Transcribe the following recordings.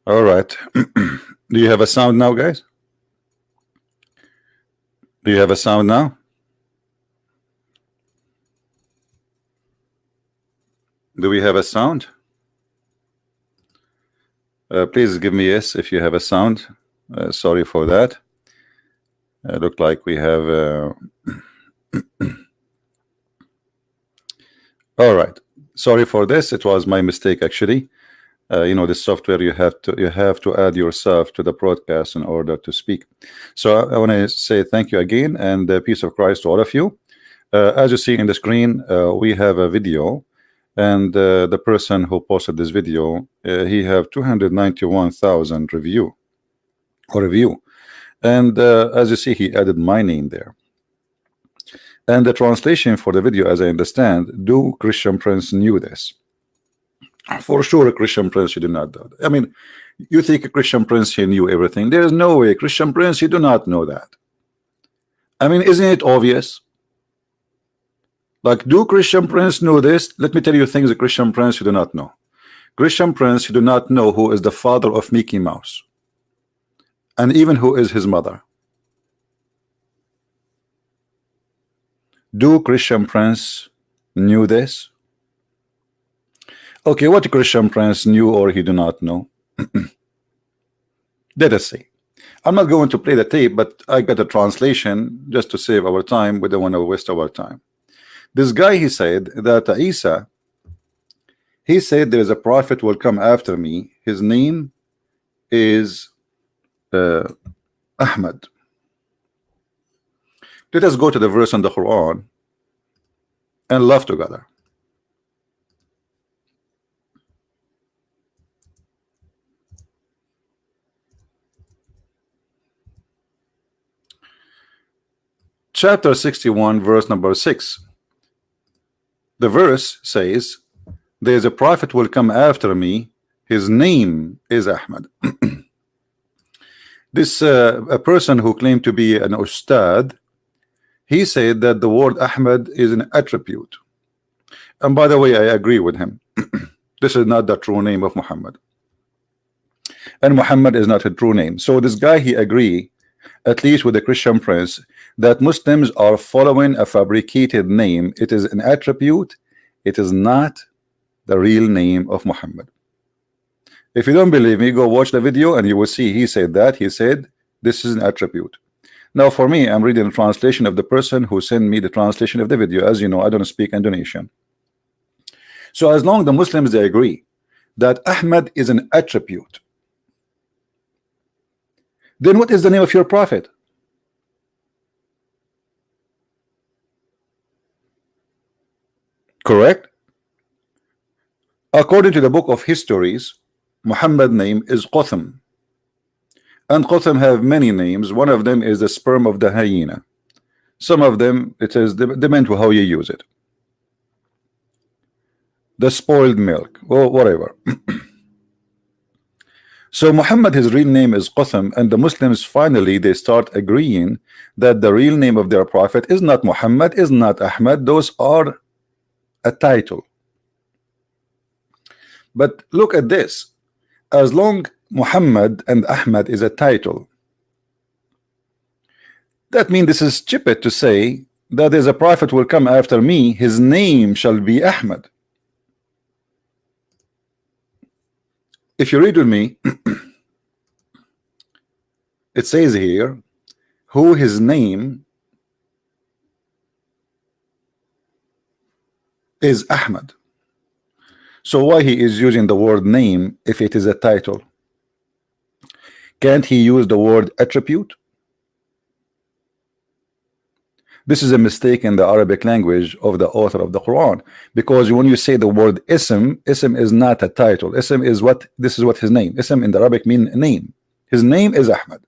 All right. Do you have a sound now, guys? Do you have a sound now? Do we have a sound? Please give me yes if you have a sound. Sorry for that. Look like we have. All right. Sorry for this. It was my mistake actually. You know, the software you have to add yourself to the broadcast in order to speak. So I want to say thank you again and peace of Christ to all of you. As you see in the screen, we have a video, and the person who posted this video, he have 291,000 review, and as you see, he added my name there. And the translation for the video, as I understand, do Christian Prince knew this? For sure, a Christian Prince, you do not know. I mean, you think a Christian Prince, he knew everything. There is no way, Christian Prince, you do not know that. I mean, isn't it obvious? Like, do Christian Prince know this? Let me tell you things, a Christian Prince you do not know. Christian Prince, you do not know who is the father of Mickey Mouse, and even who is his mother. Do Christian Prince knew this? Okay, what Christian Prince knew or he do not know? Let us see. I'm not going to play the tape, but I got a translation just to save our time. We don't want to waste our time. This guy, he said that Isa, he said there is a prophet will come after me. His name is Ahmad. Let us go to the verse in the Quran and laugh together. Chapter 61, verse number 6. The verse says, there is a prophet will come after me. His name is Ahmad. This a person who claimed to be an Ustadz, he said that the word Ahmad is an attribute. And by the way, I agree with him. This is not the true name of Muhammad, and Muhammad is not a true name. So this guy, he agreed, at least with the Christian Prince, that Muslims are following a fabricated name. It is an attribute. It is not the real name of Muhammad. If you don't believe me, go watch the video and you will see he said that. He said this is an attribute. Now for me, I'm reading the translation of the person who sent me the translation of the video. As you know, I don't speak Indonesian. So as long as the Muslims, they agree that Ahmad is an attribute, then what is the name of your prophet? Correct? According to the book of histories, Muhammad's name is Qatham, and Qatham have many names. One of them is the sperm of the hyena. Some of them, it is depends on how you use it. The spoiled milk, or whatever. So Muhammad, his real name is Qatham, and the Muslims finally they start agreeing that the real name of their prophet is not Muhammad, is not Ahmad. Those are a title. But look at this. As long Muhammad and Ahmad is a title, that means this is Djupet to say that there's a prophet will come after me. His name shall be Ahmad. If you read with me, it says here who his name is Ahmad. So why he is using the word name if it is a title? Can't he use the word attribute? This is a mistake in the Arabic language of the author of the Quran, because when you say the word ism is not a title. Ism is what, this is what his name. Ism in the Arabic mean name. His name is Ahmad.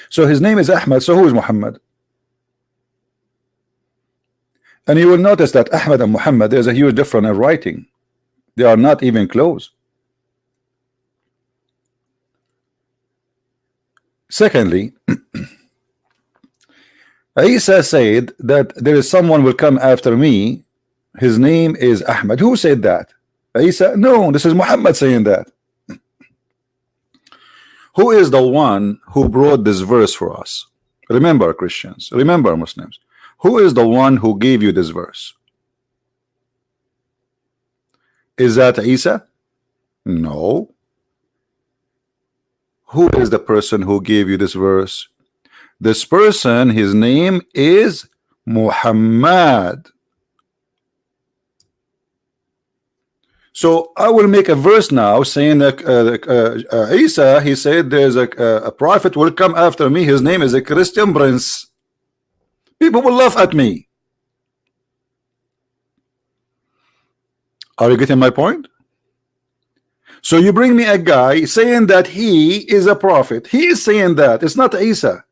So his name is Ahmad. So who is Muhammad? And you will notice that Ahmad and Muhammad, there's a huge difference in writing. They are not even close. Secondly, Isa said that there is someone will come after me. His name is Ahmad. Who said that? Isa? No, this is Muhammad saying that. Who is the one who brought this verse for us? Remember, Christians, remember, Muslims, who is the one who gave you this verse? Is that Isa? No. Who is the person who gave you this verse? This person, his name is Muhammad. So I will make a verse now saying that Isa, he said there's a prophet will come after me, his name is a Christian prince. People will laugh at me. Are you getting my point? So you bring me a guy saying that he is a prophet. He is saying that. It's not Isa.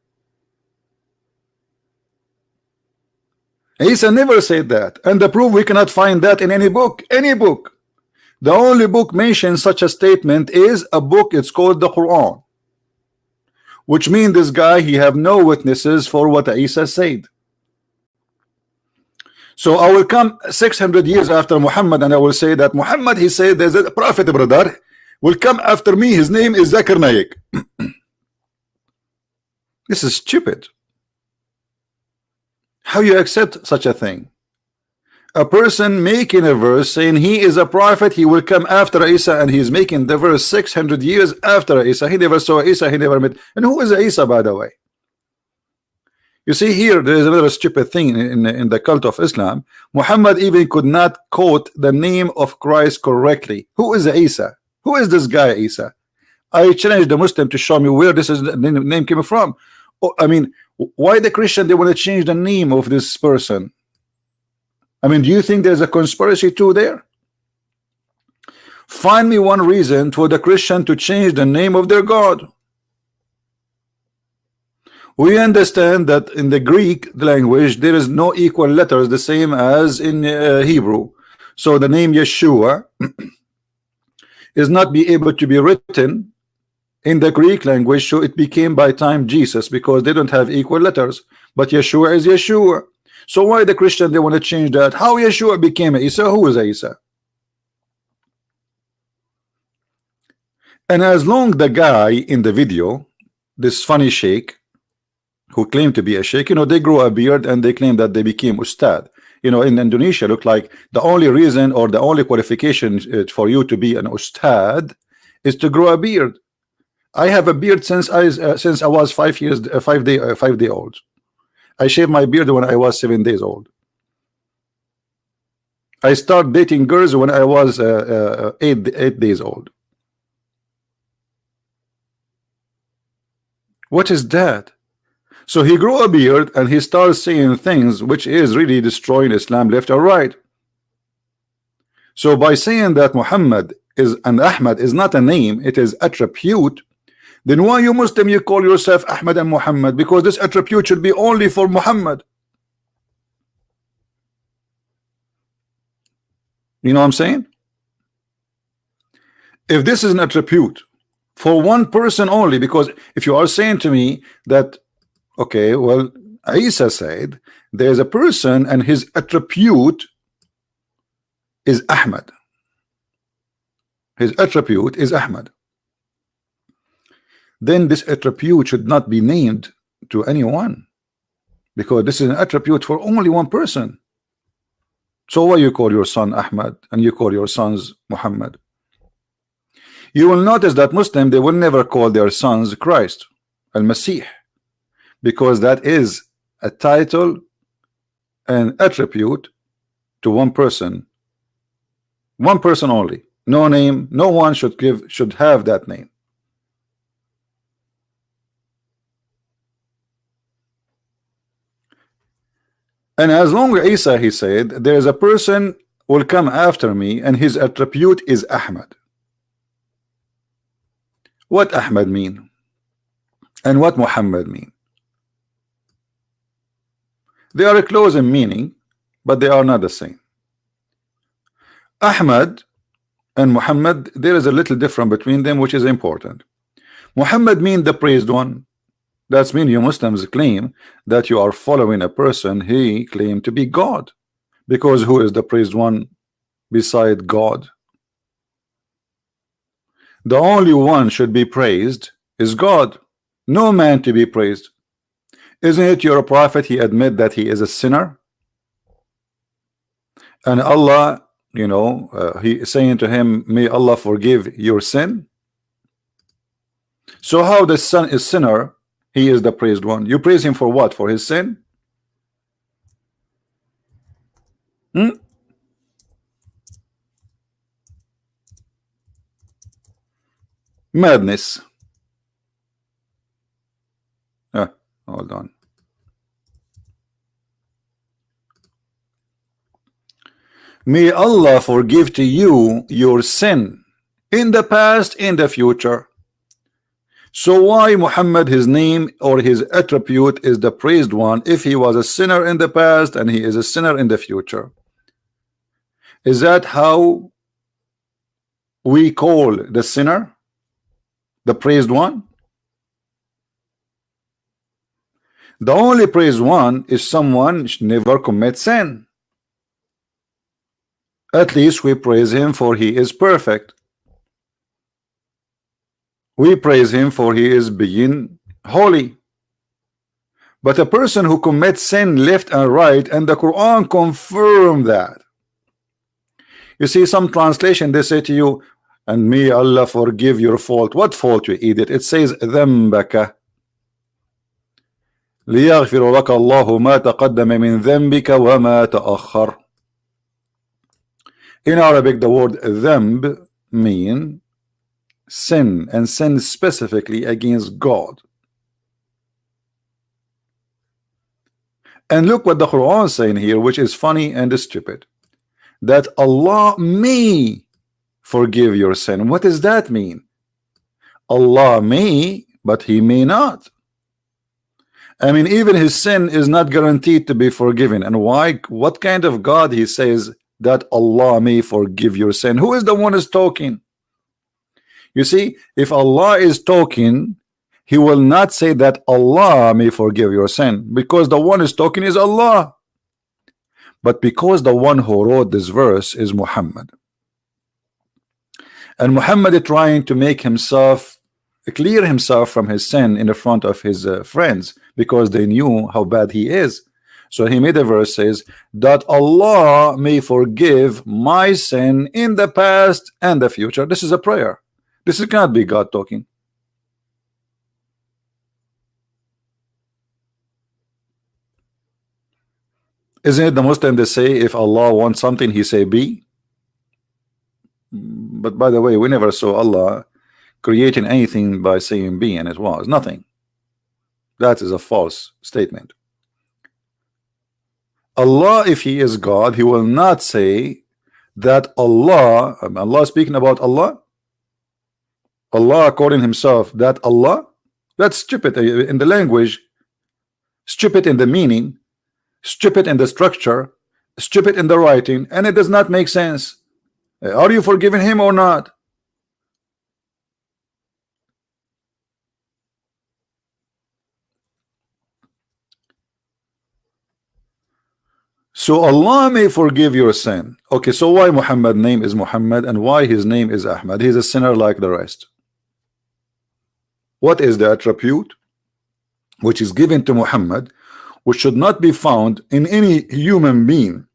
Isa never said that. And the proof, we cannot find that in any book. Any book. The only book mentions such a statement is a book. It's called the Qur'an. Which means this guy, he have no witnesses for what Isa said. So I will come 600 years after Muhammad and I will say that Muhammad, he said there's a prophet, brother, will come after me. His name is Zakir Naik. This is stupid. How you accept such a thing? A person making a verse saying he is a prophet, he will come after Isa, and he's making the verse 600 years after Isa. He never saw Isa, he never met. And who is Isa, by the way? You see here, there is another stupid thing in the cult of Islam. Muhammad even could not quote the name of Christ correctly. Who is Isa? Who is this guy Isa? I challenge the Muslim to show me where this is the name came from. Oh, I mean, why the Christian, they want to change the name of this person? I mean, do you think there's a conspiracy too there? Find me one reason for the Christian to change the name of their God. We understand that in the Greek language there is no equal letters the same as in Hebrew. So the name Yeshua is not be able to be written in the Greek language, so it became by time Jesus, because they don't have equal letters. But Yeshua is Yeshua. So why the Christian, they want to change that? How Yeshua became Isa? Who is Isa? And as long the guy in the video, this funny sheikh who claimed to be a sheikh, you know, they grow a beard and they claim that they became Ustadz. You know, in Indonesia, look like the only reason or the only qualification for you to be an Ustadz is to grow a beard. I have a beard since I was 5 day old. I shaved my beard when I was 7 days old. I started dating girls when I was 8 days old. What is that? So he grew a beard and he starts saying things which is really destroying Islam left or right. So by saying that Muhammad is and Ahmad is not a name, it is attribute, then why you Muslim you call yourself Ahmad and Muhammad? Because this attribute should be only for Muhammad. You know what I'm saying? If this is an attribute for one person only, because if you are saying to me that, okay, well, Isa said there's a person and his attribute is Ahmad. His attribute is Ahmad. Then this attribute should not be named to anyone, because this is an attribute for only one person. So why you call your son Ahmad and you call your sons Muhammad? You will notice that Muslim, they will never call their sons Christ, Al-Masih, because that is a title and attribute to one person only. No name, no one should have that name. And as long as Isa, he said, there is a person will come after me and his attribute is Ahmad. What Ahmad mean? And what Muhammad mean? They are close in meaning, but they are not the same. Ahmad and Muhammad, there is a little difference between them, which is important. Muhammad means the praised one. That's mean you Muslims claim that you are following a person he claimed to be God, because who is the praised one beside God? The only one should be praised is God, no man to be praised. Isn't it your prophet? He admit that he is a sinner, and Allah, you know, he is saying to him, may Allah forgive your sin. So how the son is sinner, he is the praised one. You praise him for what? For his sin? Madness. Hold on. May Allah forgive to you your sin in the past, in the future. So why Muhammad, his name or his attribute is the praised one if he was a sinner in the past and he is a sinner in the future? Is that how we call the sinner the praised one? The only praised one is someone never commits sin. At least we praise him for he is perfect. We praise him for he is being holy. But a person who commits sin left and right, and the Quran confirm that. You see some translation, they say to you, and may Allah forgive your fault. What fault, you idiot? It says ذنبك ليغفر لك الله ما تقدم من ذنبك وما تأخر. In Arabic, the word ذنب mean sin, and sin specifically against God. And look what the Quran is saying here, which is funny and stupid, that Allah may forgive your sin. What does that mean? Allah may, but he may not. I mean, even his sin is not guaranteed to be forgiven. And why? What kind of God he says that Allah may forgive your sin? Who is the one who's talking? You see, if Allah is talking, he will not say that Allah may forgive your sin, because the one who's talking is Allah. But because the one who wrote this verse is Muhammad, and Muhammad is trying to make himself clear himself from his sin in the front of his friends, because they knew how bad he is. So he made a verse says that Allah may forgive my sin in the past and the future. This is a prayer. This cannot be God talking. Isn't it the Muslim they say if Allah wants something he say be? But by the way, we never saw Allah creating anything by saying be, and it was nothing. That is a false statement. Allah, if he is God, he will not say that Allah speaking about Allah according himself, that Allah, that's stupid in the language, stupid in the meaning, stupid in the structure, stupid in the writing, and it does not make sense. Are you forgiving him or not? So Allah may forgive your sin. Okay, so why Muhammad's name is Muhammad and why his name is Ahmad? He's a sinner like the rest. What is the attribute which is given to Muhammad, which should not be found in any human being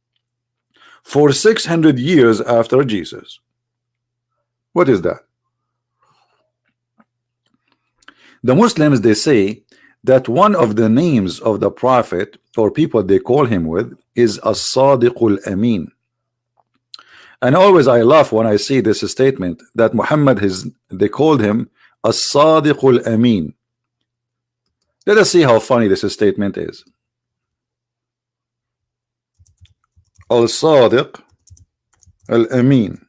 for 600 years after Jesus? What is that? The Muslims, they say that one of the names of the prophet, or people they call him with, is as-Sadiqul Amin. And always I laugh when I see this statement that Muhammad they called him as-Sadiqul Amin. Let us see how funny this statement is. Al-Sadiq Al-Amin.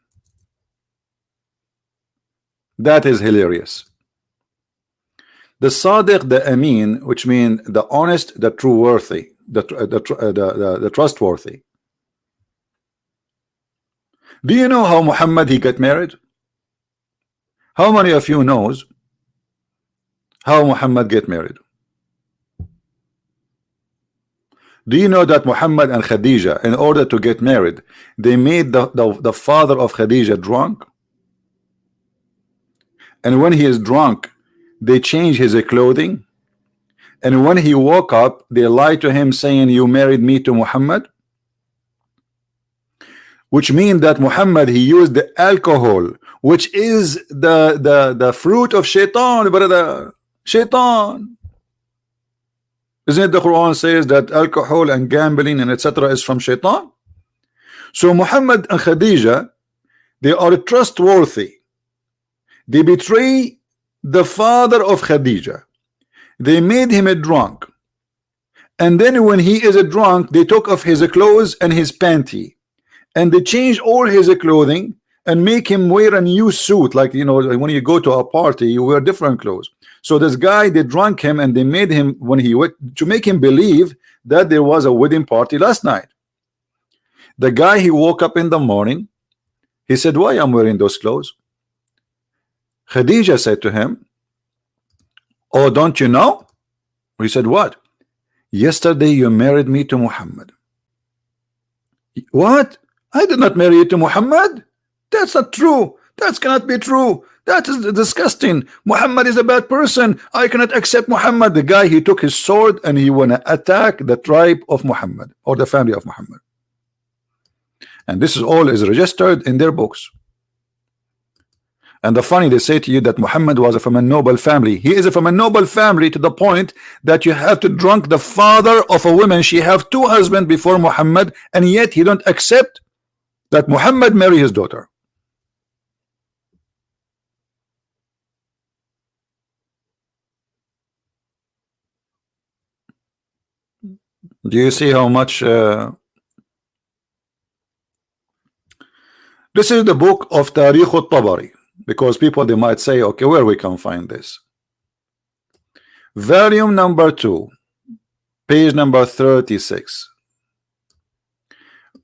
That is hilarious. The Sadiq, the Amin, which means the honest, the trustworthy, the trustworthy. Do you know how Muhammad he got married? How many of you knows how Muhammad get married? Do you know that Muhammad and Khadija, in order to get married, they made the father of Khadija drunk? And when he is drunk, they changed his clothing, and when he woke up, they lied to him saying, you married me to Muhammad, which means that Muhammad, he used the alcohol, which is the fruit of shaitan, brother. Shaitan. Isn't it the Quran says that alcohol and gambling and etc. is from shaitan? So Muhammad and Khadija, they are trustworthy. They betray the father of Khadija. They made him a drunk, and then when he is a drunk, they took off his clothes and his panty, and they change all his clothing and make him wear a new suit. Like, you know, when you go to a party, you wear different clothes. So this guy, they drunk him and they made him, when he went to make him believe that there was a wedding party last night. The guy, he woke up in the morning, he said, why I'm wearing those clothes? Khadija said to him, oh, don't you know? He said, what? Yesterday you married me to Muhammad. What? I did not marry you to Muhammad. That's not true. That cannot be true. That is disgusting. Muhammad is a bad person. I cannot accept Muhammad. The guy, he took his sword and he wanna attack the tribe of Muhammad or the family of Muhammad. And this is all is registered in their books. And the funny, they say to you that Muhammad was from a noble family. He is from a noble family to the point that you have to drunk the father of a woman. She have 2 husbands before Muhammad, and yet he don't accept that Muhammad marry his daughter. Do you see how much this is the book of Tariq al-Tabari, because people, they might say, okay, where we can find this? Volume number 2, page number 36.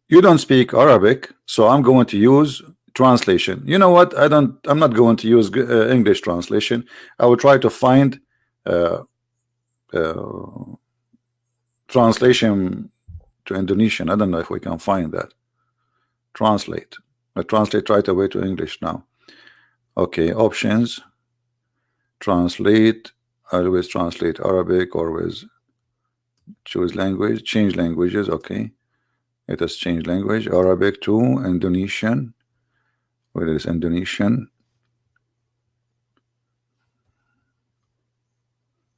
You don't speak Arabic, so I'm going to use translation. You know what? I'm not going to use English translation. I will try to find translation to Indonesian. I don't know if we can find that. Translate. I translate right away to English now. Okay, options. Translate. I always translate Arabic, always choose language, change languages. Okay, it has changed language. Arabic to Indonesian. Where is Indonesian?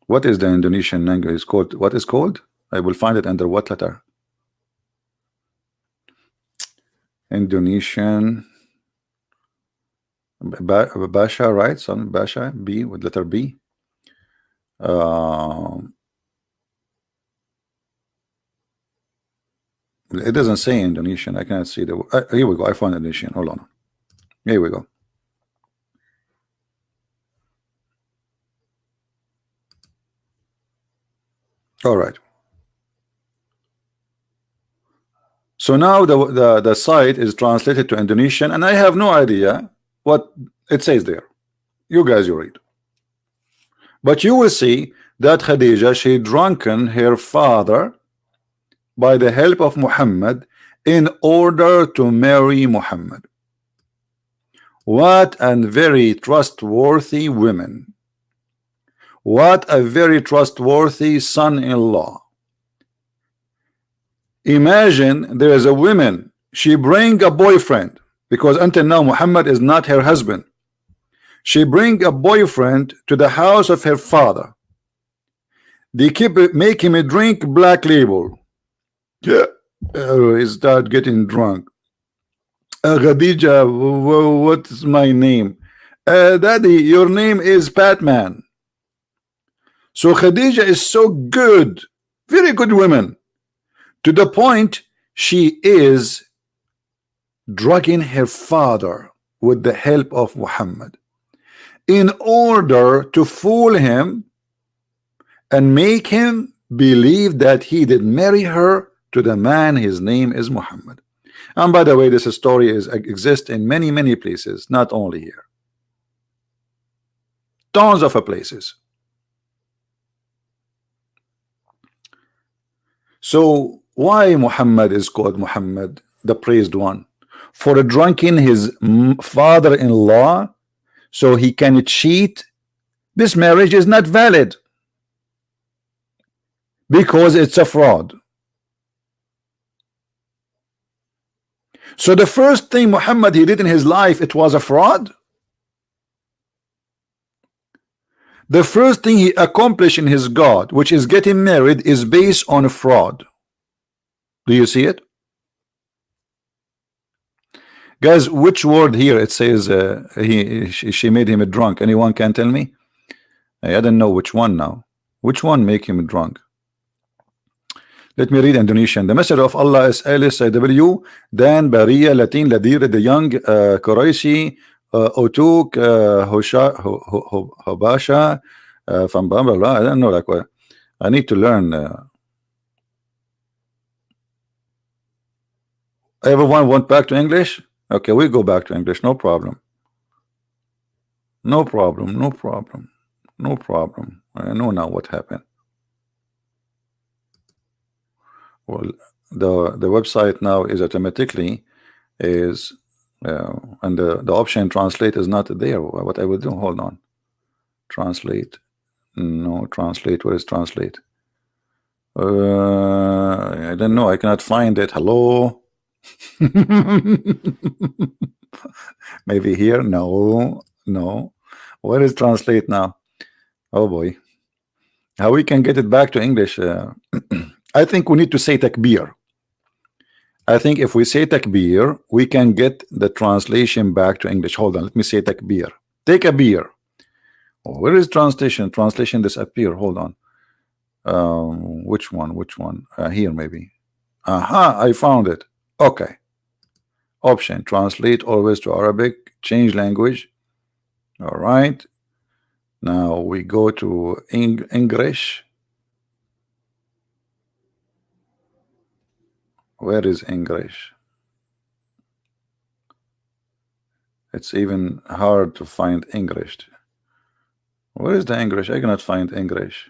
What is the Indonesian language? It's called, what is called? I will find it under what letter? Indonesian. Basha, right? Some Basha, B with letter B. It doesn't say Indonesian. I cannot see the. Here we go. I found Indonesian. Hold on. Here we go. All right. So now the site is translated to Indonesian, and I have no idea what it says there. You guys, you read. But you will see that Khadija, she drunken her father by the help of Muhammad in order to marry Muhammad. What a very trustworthy woman. What a very trustworthy son-in-law. Imagine there is a woman, she bring a boyfriend, because until now Muhammad is not her husband. She bring a boyfriend to the house of her father. They make him drink Black Label. Yeah, he start getting drunk. Khadija, what's my name? Daddy, your name is Batman. So Khadija is so good, very good woman, to the point she is drugging her father with the help of Muhammad in order to fool him and make him believe that he did marry her to the man, his name is Muhammad. And by the way, this story exists in many places, not only here. Tons of places. So why Muhammad is called Muhammad, the praised one? For drunken his father-in-law, so he can cheat this marriage is not valid because it's a fraud. So the first thing Muhammad he did in his life, it was a fraud. The first thing he accomplished in his God, which is getting married, is based on a fraud. Do you see it? Guys, which word here it says she made him a drunk? Anyone can tell me? I don't know which one now. Which one make him drunk? Let me read Indonesian. The messenger of Allah is LSW Dan Baria Latin Ladir the young Quraishi Otuk Hobasha from blah blah blah. I don't know, like what I need to learn. Everyone went back to English? Okay, we go back to English, no problem. No problem, no problem, no problem. I know now what happened. Well, the website now is automatically is and the option translate is not there. What I will do, hold on. Translate. No, translate. Where is translate? I don't know. I cannot find it. Hello. Maybe here. No, no. Where is translate now? Oh boy. How we can get it back to English? I think we need to say takbir. I think if we say takbir, we can get the translation back to English. Hold on, let me say takbir. Take a beer. Oh, where is translation? Translation disappear. Hold on. Which one? Which one? Here maybe. Aha, I found it. Okay. Option, translate always to Arabic, change language. All right. Now we go to English. Where is English? It's even hard to find English. Where is the English? I cannot find English.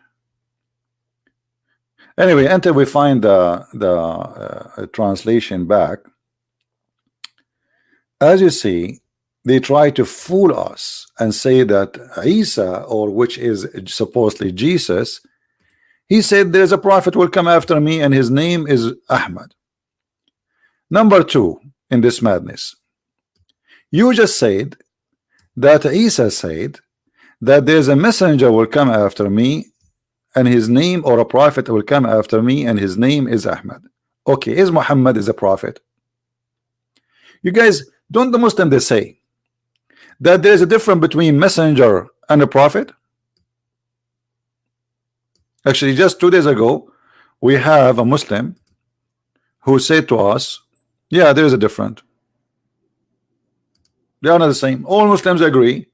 Anyway, until we find the translation back, as you see, they try to fool us and say that Isa, or which is supposedly Jesus, he said there's a prophet will come after me and his name is Ahmad. Number two in this madness, you just said that Isa said that there's a messenger will come after me and his name, or a prophet will come after me and his name is Ahmad. Okay, is Muhammad is a prophet? You guys, don't the Muslims they say that there's a difference between messenger and a prophet? Actually, just 2 days ago, we have a Muslim who said to us, yeah, there is a difference. They are not the same. All Muslims agree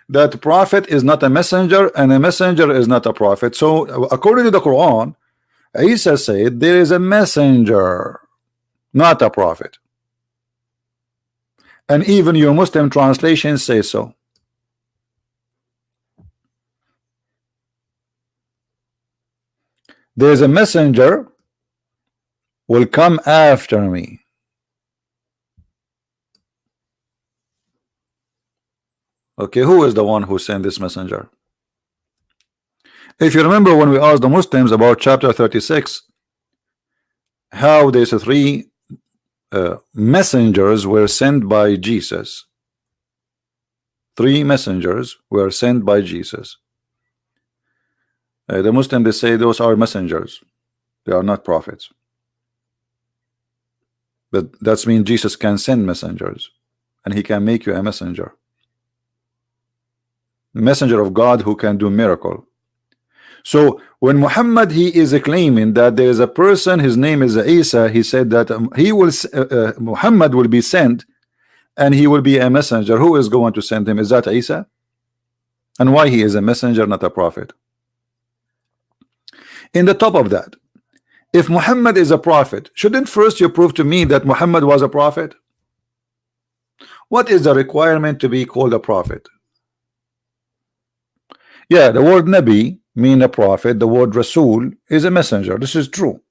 that prophet is not a messenger and a messenger is not a prophet. So according to the Quran, Isa said there is a messenger, not a prophet. And even your Muslim translations say so. There is a messenger will come after me. Okay, who is the one who sent this messenger? If you remember when we asked the Muslims about chapter 36, how there's three messengers were sent by Jesus. 3 messengers were sent by Jesus. The Muslims, they say those are messengers. They are not prophets. But that means Jesus can send messengers and he can make you a messenger. Messenger of God who can do miracle. So when Muhammad he is claiming that there is a person, his name is Isa, he said that Muhammad will be sent and he will be a messenger. Who is going to send him? Is that Isa? And why he is a messenger, not a prophet? In the top of that, if Muhammad is a prophet, shouldn't first you prove to me that Muhammad was a prophet? What is the requirement to be called a prophet? Yeah, the word Nabi mean a prophet. The word Rasul is a messenger. This is true.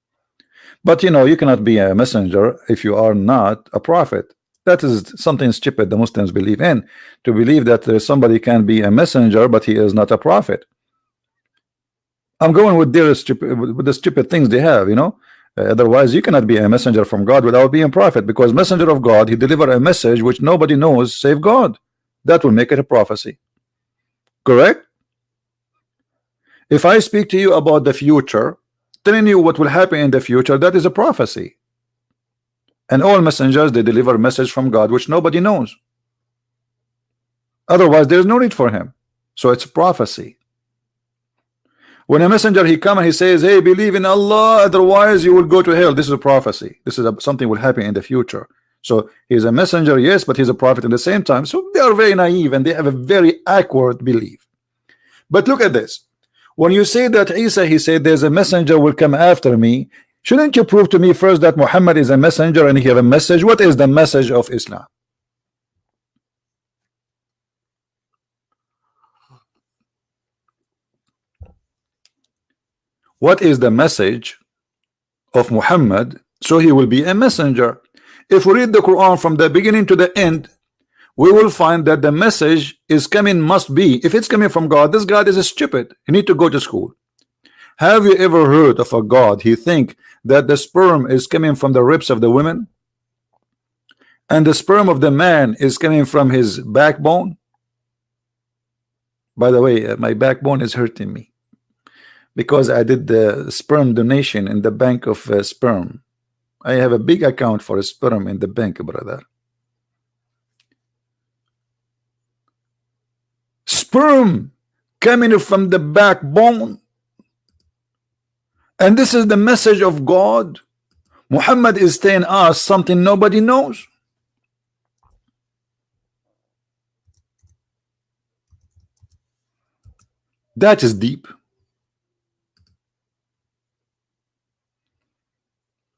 But you know, you cannot be a messenger if you are not a prophet. That is something stupid the Muslims believe in, to believe that somebody can be a messenger but he is not a prophet. I'm going with their stupid, with the stupid things they have, you know. Otherwise you cannot be a messenger from God without being a prophet, because messenger of God, he deliver a message which nobody knows save God. That will make it a prophecy. Correct? If I speak to you about the future, telling you what will happen in the future, that is a prophecy. And all messengers, they deliver a message from God which nobody knows. Otherwise there is no need for him. So it's a prophecy. When a messenger he come and he says, hey, believe in Allah, otherwise you will go to hell, this is a prophecy. This is something will happen in the future. So he's a messenger, yes, but he's a prophet at the same time. So they are very naive and they have a very awkward belief. But look at this. When you say that Isa, he said there's a messenger will come after me, shouldn't you prove to me first that Muhammad is a messenger and he have a message? What is the message of Islam? What is the message of Muhammad? So he will be a messenger. If we read the Quran from the beginning to the end, we will find that the message is coming, must be, if it's coming from God, this God is stupid. You need to go to school. Have you ever heard of a God he think that the sperm is coming from the ribs of the women and the sperm of the man is coming from his backbone? By the way, my backbone is hurting me because I did the sperm donation in the bank of sperm. I have a big account for sperm in the bank, brother. Sperm coming from the backbone, and this is the message of God. Muhammad is telling us something nobody knows. That is deep.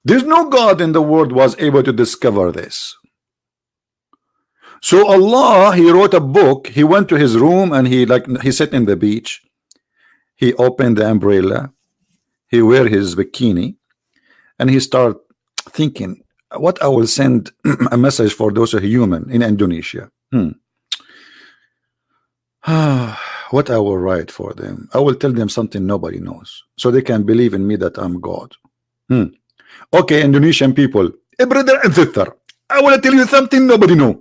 There's no God in the world was able to discover this. So Allah, he wrote a book. He went to his room and he sat in the beach. He opened the umbrella. He wear his bikini, and he start thinking, what I will send a message for those who are human in Indonesia. What I will write for them. I will tell them something nobody knows, so they can believe in me that I'm God. Okay, Indonesian people, brother and sister, I want to tell you something nobody know.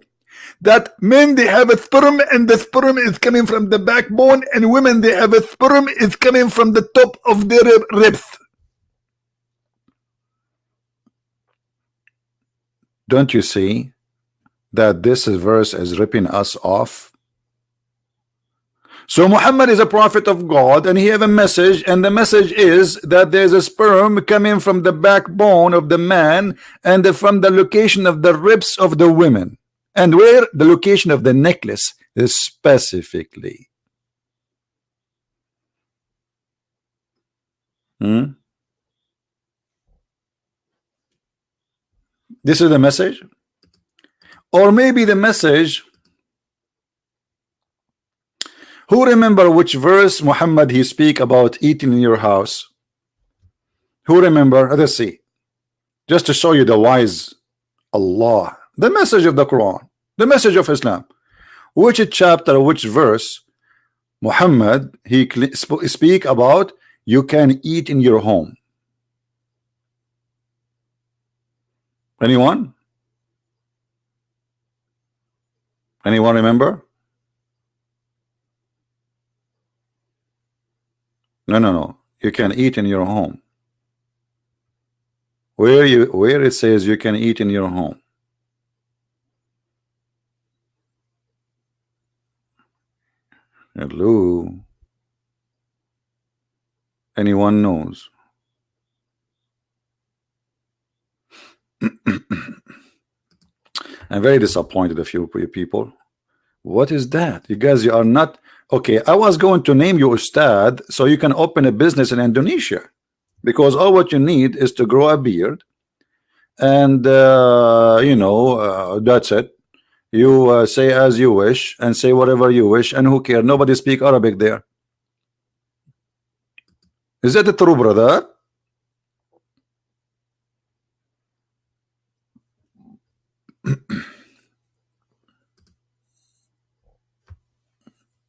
That men, they have a sperm, and the sperm is coming from the backbone, and women, they have a sperm, is coming from the top of their ribs. Don't you see that this verse is ripping us off? So Muhammad is a prophet of God, and he have a message, and the message is that there's a sperm coming from the backbone of the man and from the location of the ribs of the women, and where the location of the necklace is specifically. This is the message, or maybe the message. Who remember which verse Muhammad he speak about eating in your house? Who remember? Let's see. Just to show you the wise Allah, the message of the Quran, the message of Islam. Which chapter, which verse Muhammad he speak about you can eat in your home? Anyone? Anyone remember? No. You can eat in your home. Where it says you can eat in your home? Hello. Anyone knows? I'm very disappointed of you people. What is that? You guys, you are not okay. I was going to name you Ustadz so you can open a business in Indonesia, because all what you need is to grow a beard, and you know, that's it. You say as you wish and say whatever you wish, and who cares? Nobody speak Arabic there. Is that the true, brother?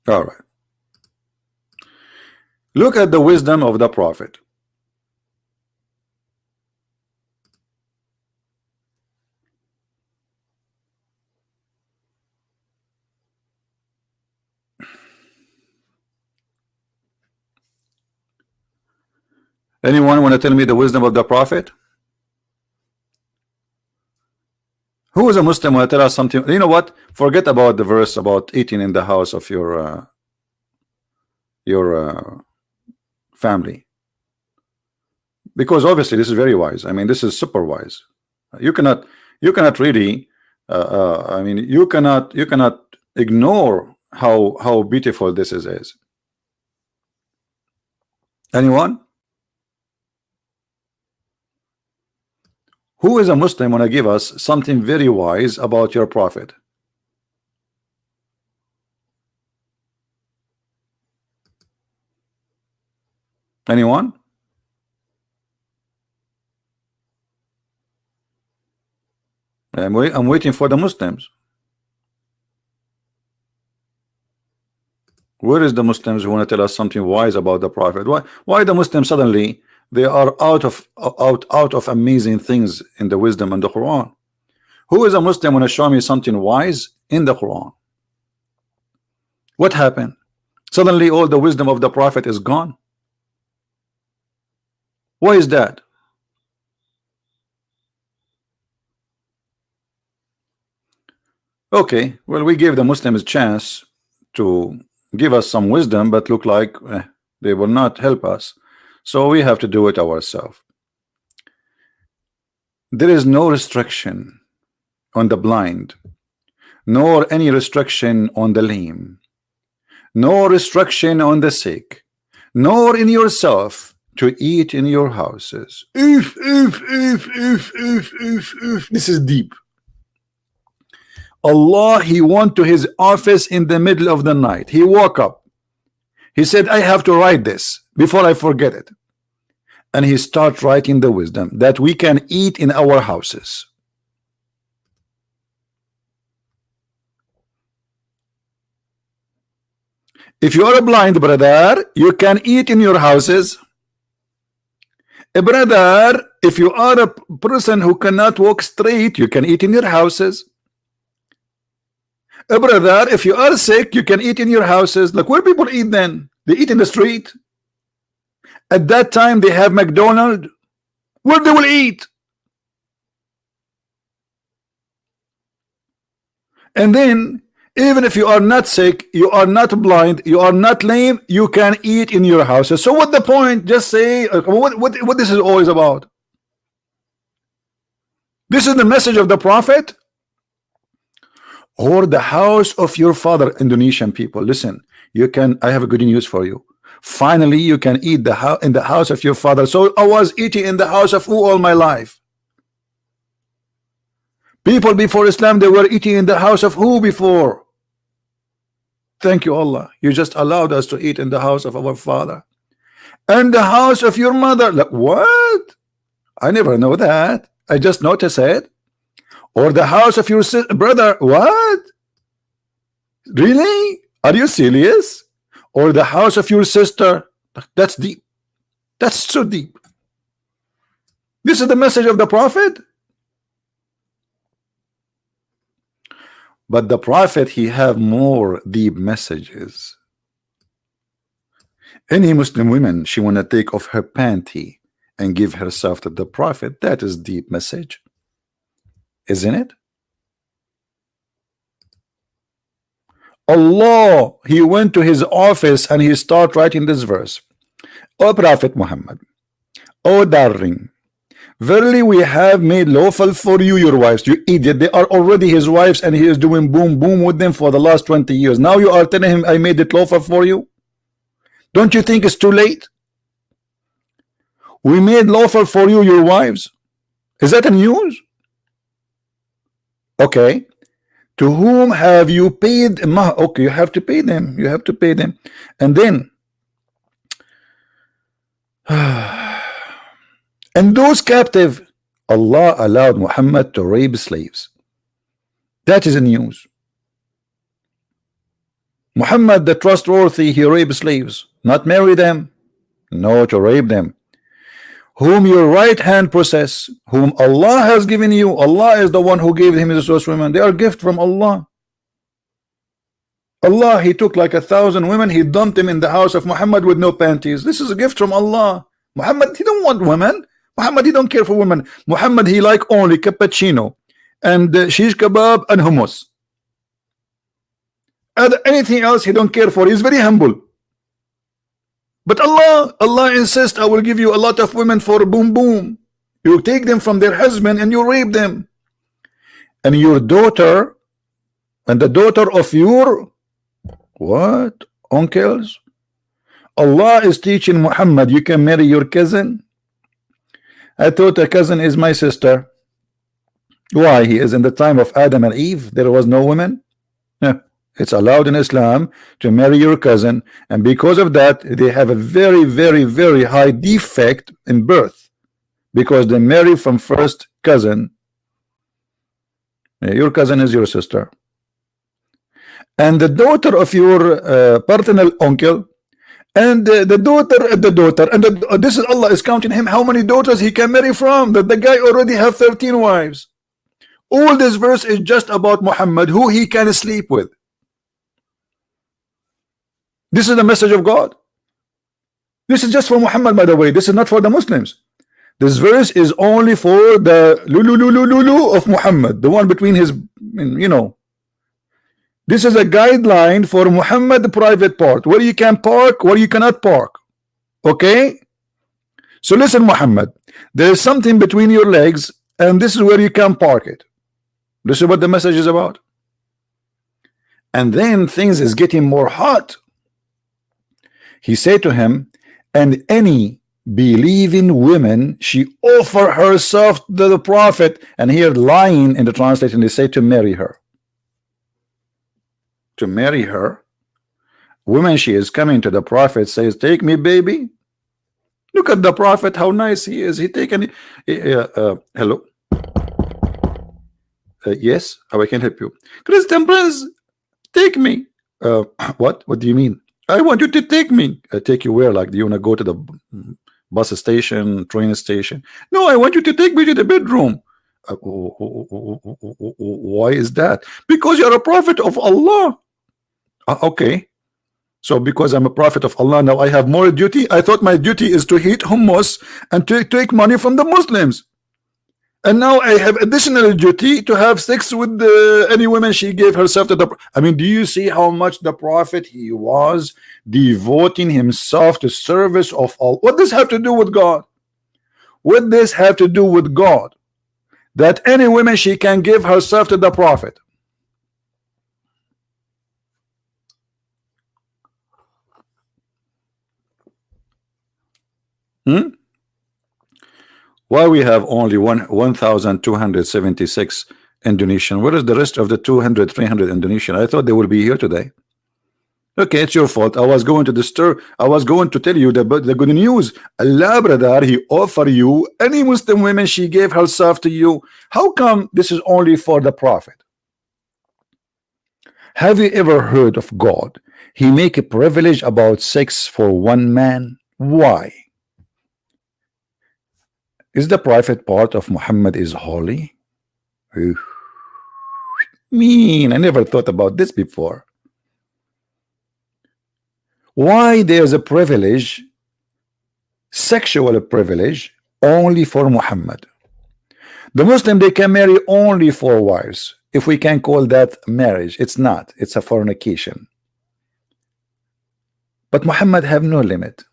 All right. Look at the wisdom of the Prophet. Anyone want to tell me the wisdom of the Prophet? Who is a Muslim want to tell us something? You know what? Forget about the verse about eating in the house of your family, because obviously this is very wise. I mean, this is super wise. You cannot really I mean, you cannot ignore how beautiful this is. Anyone? Who is a Muslim want to give us something very wise about your Prophet? Anyone? I'm waiting for the Muslims. Where is the Muslims who want to tell us something wise about the Prophet? Why the Muslims suddenly they are out of amazing things in the wisdom and the Quran? Who is a Muslim want to show me something wise in the Quran? What happened? Suddenly all the wisdom of the Prophet is gone. Why is that? Okay, well, we gave the Muslims a chance to give us some wisdom, but look like they will not help us, so we have to do it ourselves. There is no restriction on the blind, nor any restriction on the lame, no restriction on the sick, nor in yourself to eat in your houses. If. This is deep. Allah, he went to his office in the middle of the night. He woke up. He said, I have to write this before I forget it. And he started writing the wisdom that we can eat in our houses. If you are a blind brother, you can eat in your houses. A brother, if you are a person who cannot walk straight, you can eat in your houses. A brother, if you are sick, you can eat in your houses. Like, where people eat then? They eat in the street. At that time, they have McDonald's. Where they will eat? And then, even if you are not sick, you are not blind, you are not lame, you can eat in your houses. So what the point? Just say what this is always about. This is the message of the Prophet. Or the house of your father. Indonesian people, listen, you can, I have a good news for you. Finally you can eat in the house of your father. So I was eating in the house of who all my life? People before Islam, they were eating in the house of who before? Thank you, Allah. You just allowed us to eat in the house of our father. And the house of your mother. Like, what? I never know that. I just noticed it. Or the house of your brother. What? Really? Are you serious? Or the house of your sister. That's deep. That's so deep. This is the message of the Prophet. But the Prophet, he have more deep messages. Any Muslim woman, she want to take off her panty and give herself to the Prophet. That is deep message, isn't it? Allah, he went to his office and he started writing this verse. O Prophet Muhammad, O darling, verily we have made lawful for you your wives. You idiot, they are already his wives and he is doing boom boom with them for the last 20 years. Now you are telling him I made it lawful for you? Don't you think it's too late? We made lawful for you your wives. Is that a news? Okay. To whom have you paid? Okay, you have to pay them. You have to pay them. And then and those captive, Allah allowed Muhammad to rape slaves. That is a news. Muhammad the trustworthy, he raped slaves, not marry them, no, to rape them. Whom your right hand possess, whom Allah has given you, Allah is the one who gave him those women. They are gift from Allah. Allah, he took like 1,000 women, he dumped them in the house of Muhammad with no panties. This is a gift from Allah. Muhammad, he don't want women. Muhammad, he don't care for women. Muhammad, he like only cappuccino and shish kebab and hummus. And anything else he don't care for. He's very humble. But Allah insists, I will give you a lot of women for boom boom. You take them from their husband and you rape them. And your daughter and the daughter of your what? Uncles? Allah is teaching Muhammad, you can marry your cousin. I thought a cousin is my sister. Why? He is in the time of Adam and Eve. There was no women. Yeah. It's allowed in Islam to marry your cousin, and because of that they have a very, very, very high defect in birth, because they marry from first cousin. Your cousin is your sister, and the daughter of your paternal uncle, and the daughter, and this is Allah is counting him how many daughters he can marry from. That the guy already have 13 wives. All this verse is just about Muhammad, who he can sleep with. This is the message of God. This is just for Muhammad, by the way. This is not for the Muslims. This verse is only for the lulu of Muhammad, the one between his, you know. This is a guideline for Muhammad, the private part, where you can park, where you cannot park. Okay? So listen, Muhammad, there is something between your legs, and this is where you can park it. This is what the message is about. And then things is getting more hot. He said to him, and any believing woman, she offer herself to the prophet. And here lying in the translation, they say to marry her. To marry her. Woman, she is coming to the prophet, says, take me, baby. Look at the prophet, how nice he is. He taken hello. Yes, how I can help you? Christian Prince, take me. What do you mean? I want you to take me. Take you where? Like, do you want to go to the bus station, train station? No, I want you to take me to the bedroom. Why is that? Because you're a prophet of Allah. Okay. So because I'm a prophet of Allah, now I have more duty. I thought my duty is to eat hummus and to take money from the Muslims. And now I have additional duty to have sex with any woman she gave herself to the. I mean, do you see how much the prophet he was devoting himself to service of all? What does have to do with God? What does have to do with God? That any woman she can give herself to the prophet. Why we have only 1,276 Indonesian? Where is the rest of the 200, 300 Indonesian? I thought they would be here today. Okay, it's your fault. I was going to disturb. I was going to tell you the good news. Allah, brother, he offer you any Muslim women she gave herself to you. How come this is only for the prophet? Have you ever heard of God? He make a privilege about sex for one man. Why? Is the private part of Muhammad is holy? Mean, I never thought about this before. Why there's a privilege, sexual privilege, only for Muhammad? The Muslim, they can marry only 4 wives. If we can call that marriage, it's not. It's a fornication. But Muhammad have no limit.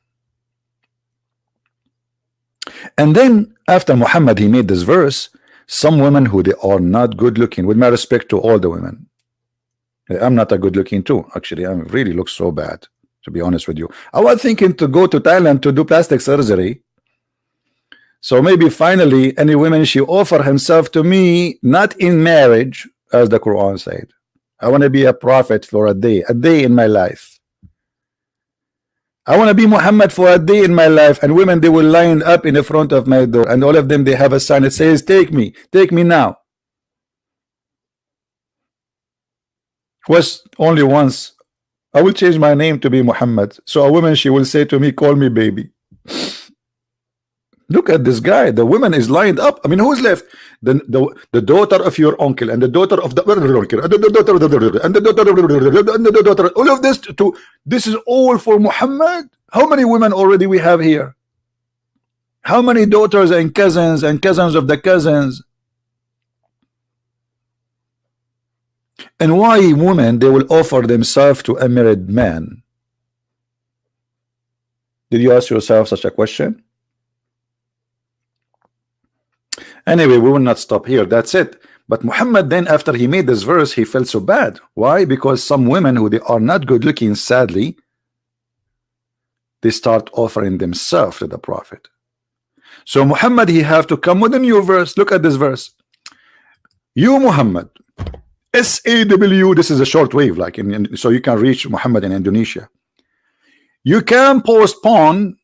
And then after Muhammad he made this verse, some women who they are not good looking, with my respect to all the women, I'm not a good looking too, actually. I really look so bad, to be honest with you. I was thinking to go to Thailand to do plastic surgery, so maybe finally any women she offer himself to me, not in marriage as the Quran said. I want to be a prophet for a day in my life. I want to be Muhammad for a day in my life, and women, they will line up in the front of my door, and all of them, they have a sign that says, take me now. Was only once I will change my name to be Muhammad. So a woman, she will say to me, call me baby. Look at this guy. The woman is lined up. I mean, who's left? The daughter of your uncle, and the daughter of the uncle, and the daughter and the daughter. All of this to this is all for Muhammad. How many women already we have here? How many daughters and cousins of the cousins? And why women, they will offer themselves to a married man? Did you ask yourself such a question? Anyway, we will not stop here. That's it. But Muhammad, then after he made this verse, he felt so bad. Why? Because some women who they are not good looking, sadly, they start offering themselves to the Prophet. So Muhammad, he have to come with a new verse. Look at this verse. You Muhammad, SAW, this is a short wave, like so you can reach Muhammad in Indonesia. You can postpone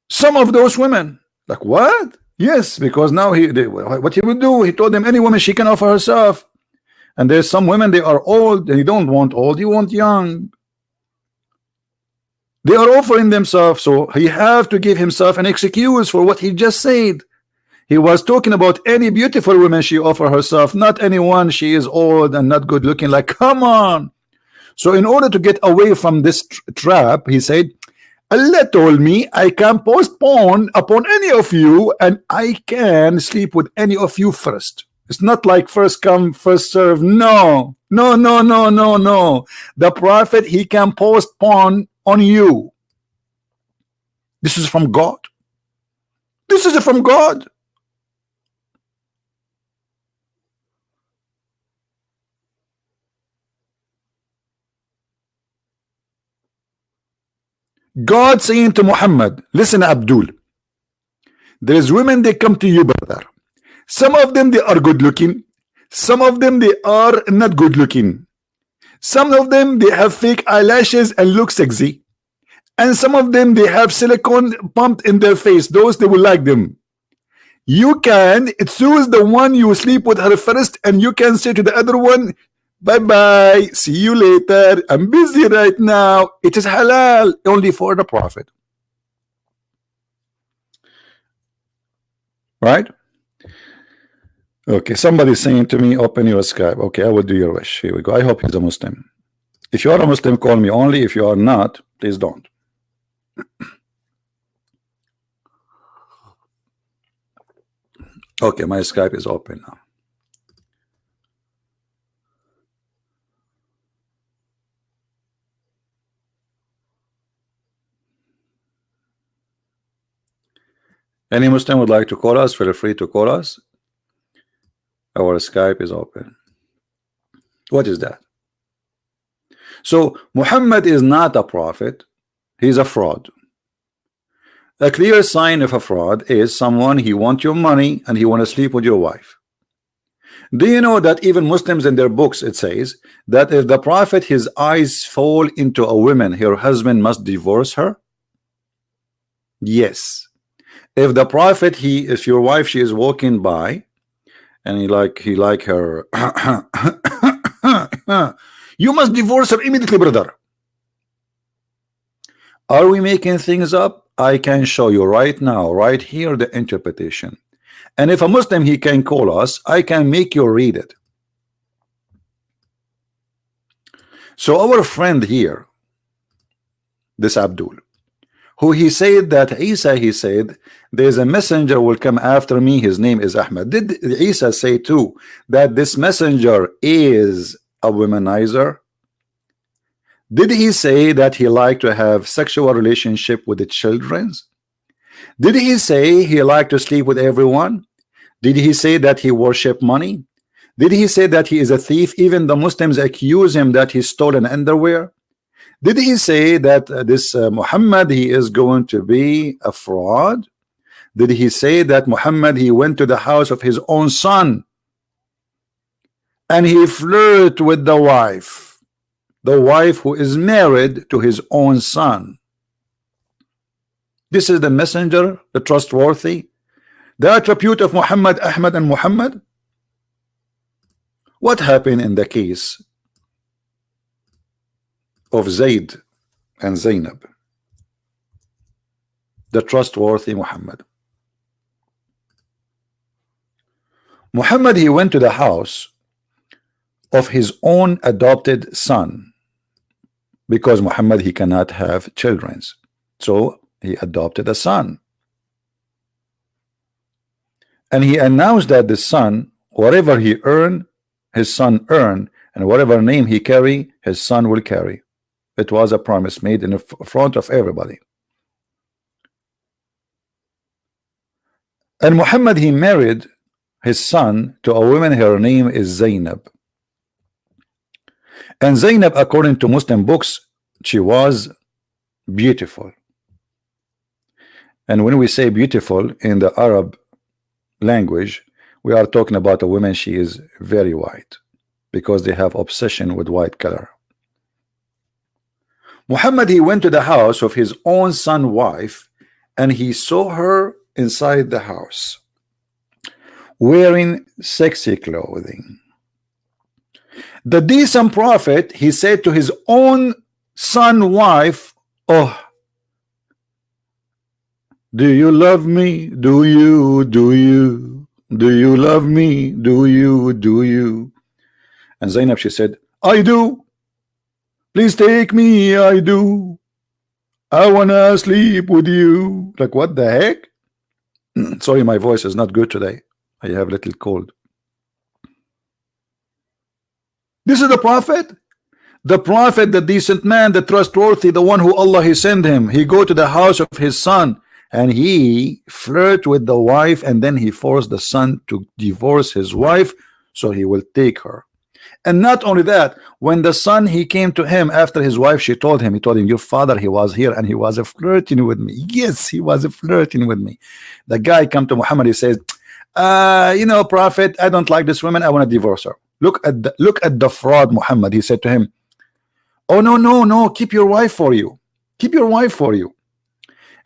some of those women. Like what? Yes, because now what he will do, he told them any woman she can offer herself. And there's some women, they are old, and you don't want old, you want young. They are offering themselves, so he have to give himself an excuse for what he just said. He was talking about any beautiful woman she offer herself, not anyone she is old and not good looking. Like, come on. So in order to get away from this trap, he said, Allah told me I can postpone upon any of you, and I can sleep with any of you first. It's not like first come, first serve. No. The Prophet, he can postpone on you. This is from God. This is from God. God saying to Muhammad, listen, Abdul, there is women, they come to you, brother. Some of them, they are good looking. Some of them, they are not good looking. Some of them, they have fake eyelashes and look sexy. And some of them, they have silicone pumped in their face. Those, they will like them. You can choose the one you sleep with her first, and you can say to the other one, bye-bye, see you later, I'm busy right now. It is halal only for the Prophet. Right? Okay, somebody's saying to me, open your Skype. Okay, I will do your wish. Here we go. I hope he's a Muslim. If you are a Muslim, call me only. If you are not, please don't. Okay, my Skype is open now. Any Muslim would like to call us, feel free to call us. Our Skype is open. What is that? So Muhammad is not a prophet, he's a fraud. A clear sign of a fraud is someone, he wants your money and he want to sleep with your wife. Do you know that even Muslims in their books, it says that if the Prophet, his eyes fall into a woman, her husband must divorce her? Yes. If the Prophet, if your wife, she is walking by and he like her you must divorce her immediately, brother. Are we making things up? I can show you right now, right here, the interpretation. And if a Muslim, he can call us, I can make you read it. So our friend here, this Abdul, who he said that Isa, he said, there's a messenger will come after me, his name is Ahmad. Did Isa say too that this messenger is a womanizer? Did he say that he liked to have sexual relationship with the children? Did he say he liked to sleep with everyone? Did he say that he worship money? Did he say that he is a thief? Even the Muslims accuse him that he stole an underwear. Did he say that this Muhammad, he is going to be a fraud? Did he say that Muhammad, he went to the house of his own son and he flirted with the wife who is married to his own son? This is the messenger, the trustworthy, the attribute of Muhammad, Ahmad, and Muhammad. What happened in the case? of Zayd and Zainab, the trustworthy Muhammad. Muhammad, he went to the house of his own adopted son, because Muhammad, he cannot have children, so he adopted a son, and he announced that the son, whatever he earned, his son earned, and whatever name he carry, his son will carry. It was a promise made in front of everybody. And Muhammad, he married his son to a woman, her name is Zainab. And Zainab, according to Muslim books, she was beautiful. And when we say beautiful in the Arab language, we are talking about a woman, she is very white, because they have obsession with white color. Muhammad, he went to the house of his own son wife, and he saw her inside the house wearing sexy clothing. The decent prophet, he said to his own son wife, oh, do you love me? Do you love me? Do you? And Zainab, she said, I do. Please take me, I do. I wanna sleep with you. Like, what the heck? Sorry, my voice is not good today. I have a little cold. This is the prophet, the decent man, the trustworthy, the one who Allah he sent him. He go to the house of his son and he flirt with the wife, and then he forced the son to divorce his wife so he will take her. And not only that, when the son he came to him after his wife, he told him, your father, he was here and he was flirting with me. Yes, he was flirting with me. The guy come to Muhammad, he says, prophet, I don't like this woman, I want to divorce her. Look at the fraud, Muhammad. He said to him, oh no, keep your wife for you, keep your wife for you.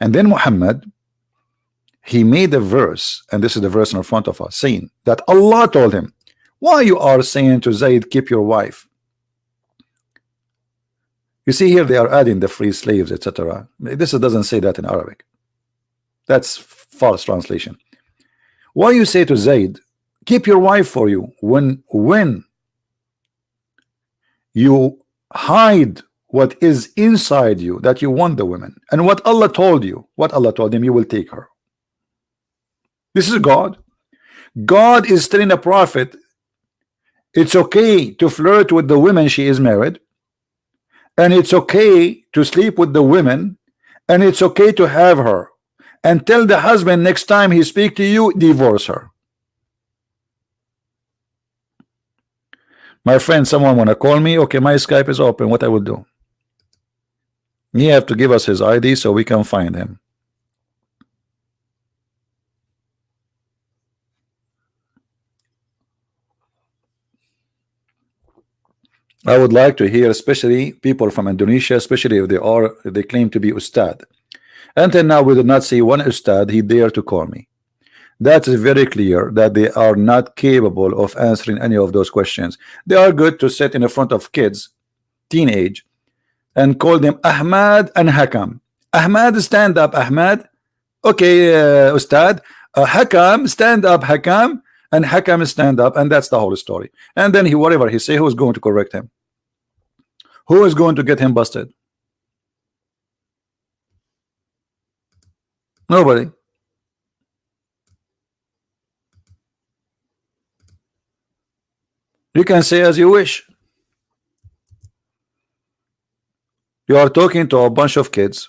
And then Muhammad, he made a verse, and this is the verse in front of us, saying that Allah told him, why you are saying to Zayd, keep your wife? You see here they are adding the free slaves, etc. This doesn't say that in Arabic. That's false translation. Why you say to Zayd, keep your wife for you, when you hide what is inside you, that you want the woman, and what Allah told you, what Allah told him, you will take her. This is God. God is telling the prophet, it's okay to flirt with the women she is married, and it's okay to sleep with the women, and it's okay to have her, and tell the husband next time he speak to you, divorce her. My friend, someone wanna call me? Okay, my Skype is open. What I will do? He have to give us his ID so we can find him. I would like to hear, especially people from Indonesia, especially if they claim to be Ustad. Until now, we did not see one Ustad he dare to call me. That is very clear that they are not capable of answering any of those questions. They are good to sit in front of kids, teenage, and call them Ahmad and Hakam. Ahmad, stand up, Ahmad. Okay, Ustad. Hakam, stand up, Hakam. And Hakam stand up, and that's the whole story. And then whatever he say, who's going to correct him? Who is going to get him busted? Nobody. You can say as you wish. You are talking to a bunch of kids.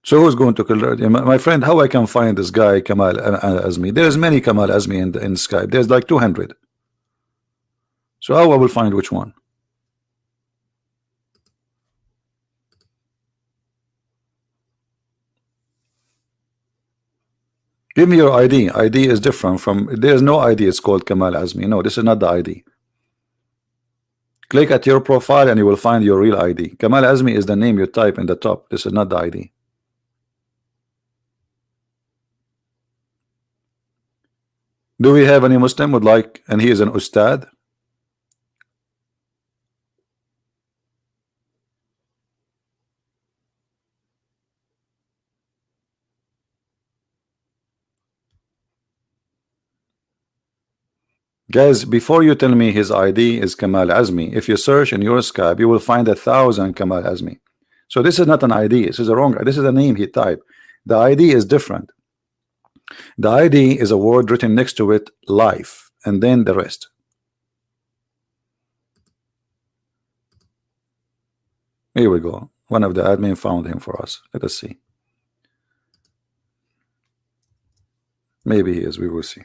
So who's going to kill my friend? How I can find this guy Kamal Azmi? There's many Kamal Azmi in Skype. There's like 200. So how I will find which one? Give me your ID. ID is different from. There's no ID. It's called Kamal Azmi. No, this is not the ID. Click at your profile and you will find your real ID. Kamal Azmi is the name you type in the top. This is not the ID. Do we have any Muslim would like, and he is an Ustad? Guys, before you tell me his ID is Kamal Azmi, if you search in your Skype, you will find 1,000 Kamal Azmi. So this is not an ID. This is a wrong. This is a name he typed. The ID is different. The ID is a word written next to it, life, and then the rest. Here we go. One of the admin found him for us. Let us see. Maybe he is. We will see.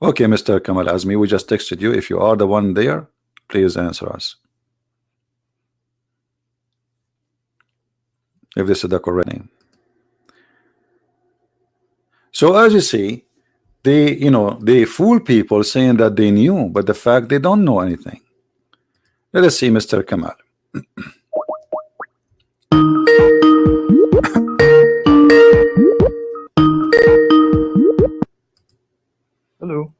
Okay, Mr. Kamal Azmi, we just texted you. If you are the one there, please answer us. If this is the correct name. So as you see, they fool people saying that they knew, but the fact they don't know anything. Let us see, Mr. Kamal. Hello.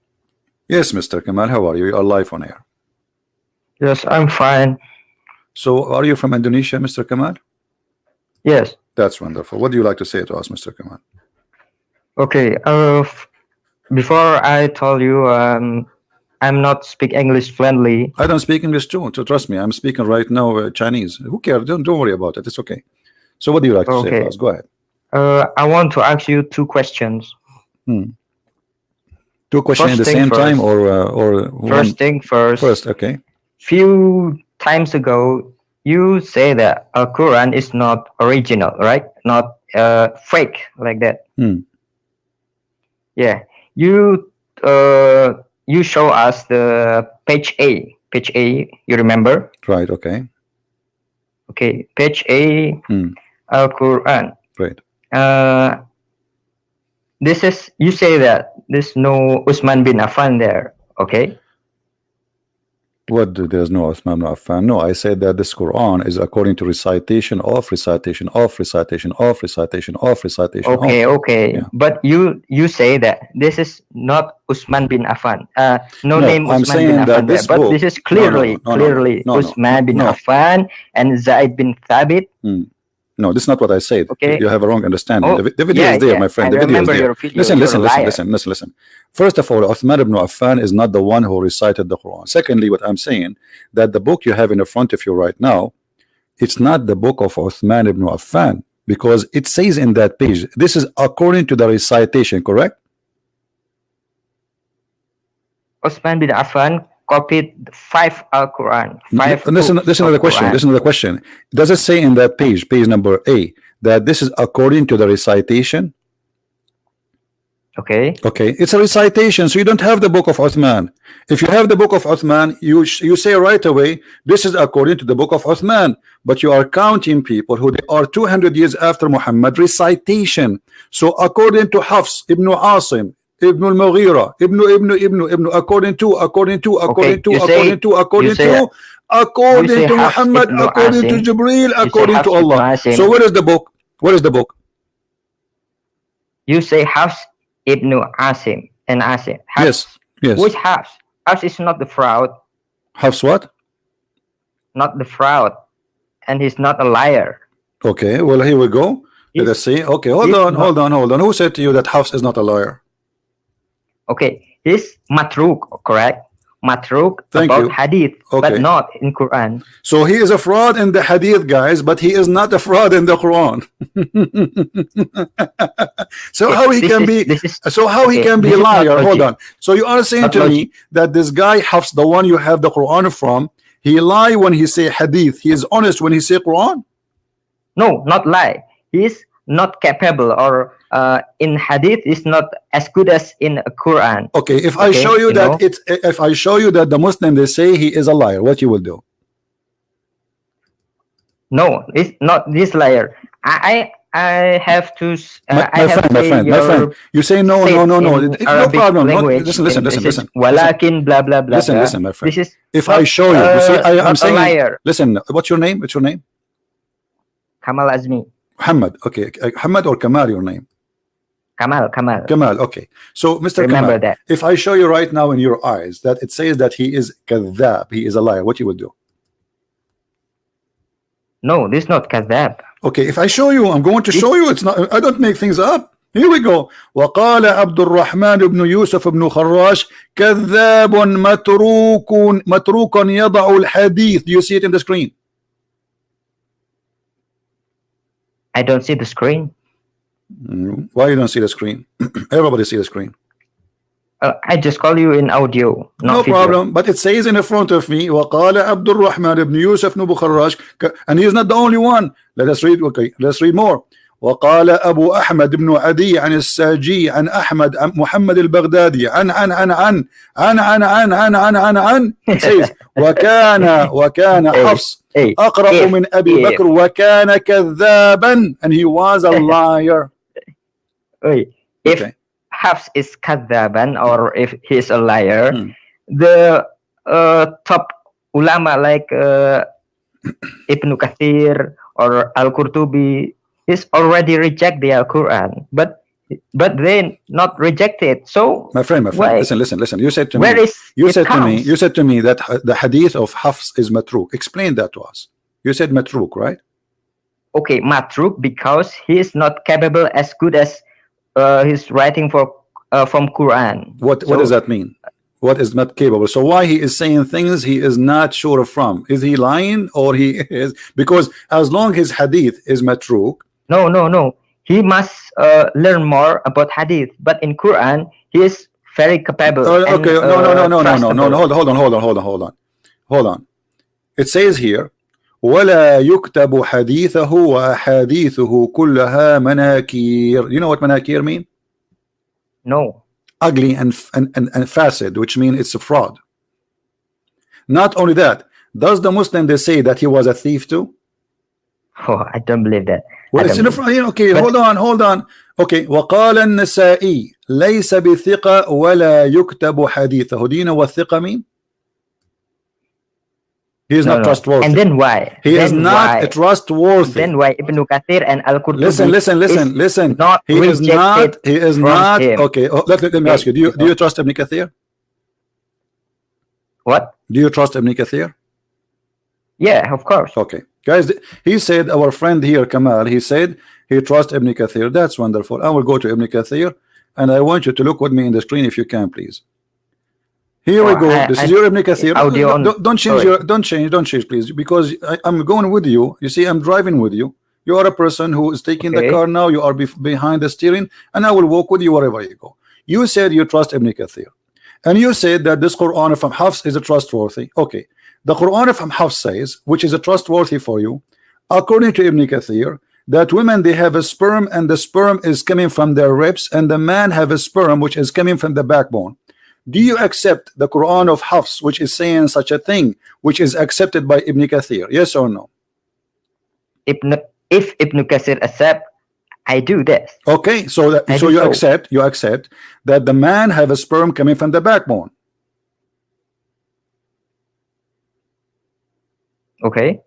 Yes, Mr. Kamal, how are you? You are live on air. Yes, I'm fine. So are you from Indonesia, Mr. Kamal? Yes. That's wonderful. What do you like to say to us, Mr. Kamal? Okay. Before I told you, I'm not speak English fluently. I don't speak English too. So trust me, I'm speaking right now Chinese. Who cares? Don't worry about it. It's okay. So what do you like to say to us? Go ahead. I want to ask you two questions. Two questions at the same time, or first thing first. First, okay. Few times ago, you say that Quran is not original, right? Not fake like that. Yeah. You show us the page A. Page A. You remember? Right. Okay. Okay. Page A. Quran. Right. This is, you say that there's no Uthman bin Affan there, okay? What? There's no Uthman bin Affan? No, I said that this Quran is according to recitation of recitation of recitation of recitation of recitation. Okay, okay. Yeah. But you say that this is not Uthman bin Affan. No name Uthman bin Affan there, but this is clearly Uthman bin Affan and Zaid bin Thabit. No, this is not what I said. Okay. You have a wrong understanding. The video is there, my friend. The video is there. Listen. First of all, Uthman ibn Affan is not the one who recited the Quran. Secondly, what I'm saying, that the book you have in front of you right now, it's not the book of Uthman ibn Affan, because it says in that page, this is according to the recitation, correct? Uthman bin Affan copied 5 Al-Quran. This is another question. This is another question. Does it say in that page number A, that this is according to the recitation? Okay. Okay. It's a recitation, so you don't have the book of Uthman. If you have the book of Uthman, you say right away, this is according to the book of Uthman. But you are counting people who they are 200 years after Muhammad recitation. So according to Hafs ibn Asim, Ibn al-Mughira, Ibn, according to Muhammad, according to Jibreel, according to Allah. So where is the book? Where is the book? You say Hafs ibn Asim and Asim. Yes. Which Hafs? Hafs is not the fraud. Hafs what? Not the fraud. And he's not a liar. Okay, well, here we go. Let us see. Okay, hold on. Who said to you that Hafs is not a liar? Okay, he's matruk, correct? Matruk about hadith, but not in Quran. So he is a fraud in the hadith, guys, but he is not a fraud in the Quran. So how he can be? So how he can be a liar? Hold on. So you are saying to me that this guy Hafs, the one you have the Quran from, he lie when he say hadith. He is honest when he say Quran. No, not lie. He is not capable, or in hadith is not as good as in Quran. Okay, if I show you that if I show you that the Muslim they say he is a liar, what you will do? No, it's not this liar. I have to. My friend. You say no. No problem. Listen. Walakin blah blah blah. Listen, my friend. This is if I show you, you see, I'm saying. Liar. Listen. What's your name? What's your name? Kamal Azmi. Muhammad. Okay, Muhammad or Kamal, your name? Kamal. Okay. So, Mr. Remember Kamal, that. if I show you right now in your eyes that it says that he is kadhab, he is a liar, what you would do? No, this is not kadhab. Okay, if I show you, I'm going to show you. It's not. I don't make things up. Here we go. وقال عبد الرحمن بن يوسف بن خراش كذاب متروك يضع الحديث. Do you see it in the screen? I don't see the screen. Why you don't see the screen? Everybody see the screen. I just call you in audio. No problem, but it says in front of me وقال عبد الرحمن بن يوسف بن خراش, and he is not the only one. Let us read. Okay, let's read more. وقال أبو أحمد بن عدي عن الساجي عن أحمد عن محمد البغدادي عن it says وكان حفص أقرأ من أبي بكر وكان كذابا, and he was a liar. If Hafs is kadhaban, or if he is a liar, the top ulama like Ibn Kathir or Al-Qurtubi is already reject the Al-Quran, but they not reject it. So my friend, listen. You said to me, you said to me that the hadith of Hafs is matruk. Explain that to us. You said matruk, right? Okay, matruk because he is not capable as good as his writing from Quran. What does that mean? What is not capable? So why he is saying things he is not sure from? Is he lying or he is? Because as long as hadith is matruk. No. He must learn more about hadith. But in Quran, he is very capable. Okay, no. Hold on. It says here, ولا يكتب حديثه وأحاديثه كلها مناكير. You know what manakir mean? No. Ugly and facet, which means it's a fraud. Not only that, does the Muslim they say that he was a thief too? Oh, I don't believe that. Well, it's in the front. Okay, but hold on. Okay, وقال النسائي ليس بثقة ولا يكتب حديثه. Do you know what ثقة mean? He is not trustworthy. And then why? He is not trustworthy. Then why Ibn Kathir and Al-Qurtubi? Listen. He is not. Okay, let me ask you. Do you trust Ibn Kathir? What? Do you trust Ibn Kathir? Yeah, of course. Okay, guys. He said, our friend here, Kamal, he said he trusts Ibn Kathir. That's wonderful. I will go to Ibn Kathir, and I want you to look with me in the screen if you can, please. Here we go. This is your Ibn Kathir. Don't change, please, because I'm going with you. You see, I'm driving with you. You are a person who is taking the car now. You are behind the steering, and I will walk with you wherever you go. You said you trust Ibn Kathir, and you said that this Quran from Hafs is a trustworthy. Okay, the Quran from Hafs says, which is a trustworthy for you, according to Ibn Kathir, that women they have a sperm, and the sperm is coming from their ribs, and the man have a sperm which is coming from the backbone. Do you accept the Quran of Hafs, which is saying such a thing, which is accepted by Ibn Kathir? Yes or no? If Ibn Kathir accept, I do this. Okay, so you accept that the man have a sperm coming from the backbone. Okay.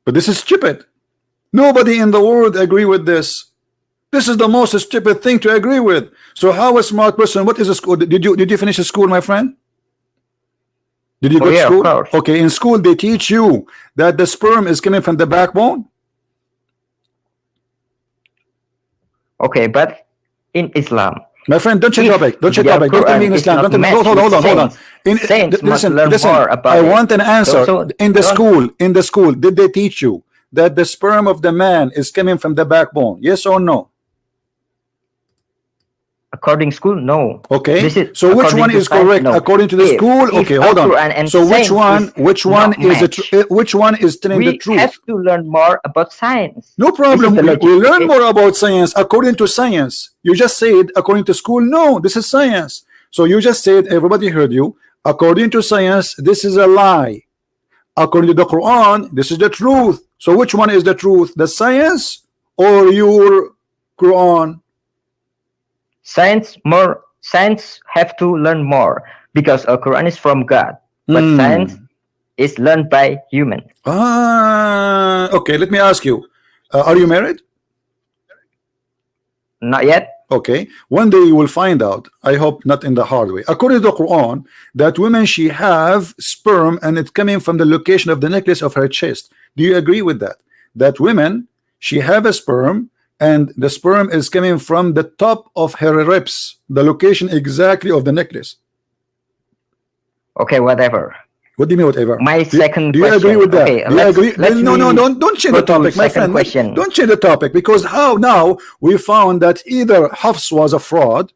But this is stupid. Nobody in the world agree with this. This is the most stupid thing to agree with. So how a smart person? What is a school? Did you finish a school, my friend? Did you go to school? Of course. Okay, in school they teach you that the sperm is coming from the backbone. Okay, but in Islam, my friend, don't change topic. Don't change topic. Don't tell me in Islam. Hold on. Listen. I want an answer. In the school, did they teach you that the sperm of the man is coming from the backbone? Yes or no? According to school, no. Okay. So which one is correct? No. According to the school? Okay, hold on. So which one is telling the truth? We have to learn more about science. No problem. We learn more about science according to science. You just said according to school. No, this is science. So you just said, everybody heard you. According to science, this is a lie. According to the Quran, this is the truth. So which one is the truth? The science or your Quran? Science have to learn more because Quran is from God, but science is learned by human. Okay, let me ask you, are you married? Not yet. Okay, one day you will find out. I hope not in the hard way. According to the Quran, that women she have sperm and it's coming from the location of the necklace of her chest. Do you agree with that? That women she have a sperm and the sperm is coming from the top of her ribs, the location exactly of the necklace. Okay, whatever. What do you mean whatever? My second question. Do you agree with that? Okay, do you agree? No, don't change the topic, my friend. Question. Don't change the topic, because how now we found that either Hafs was a fraud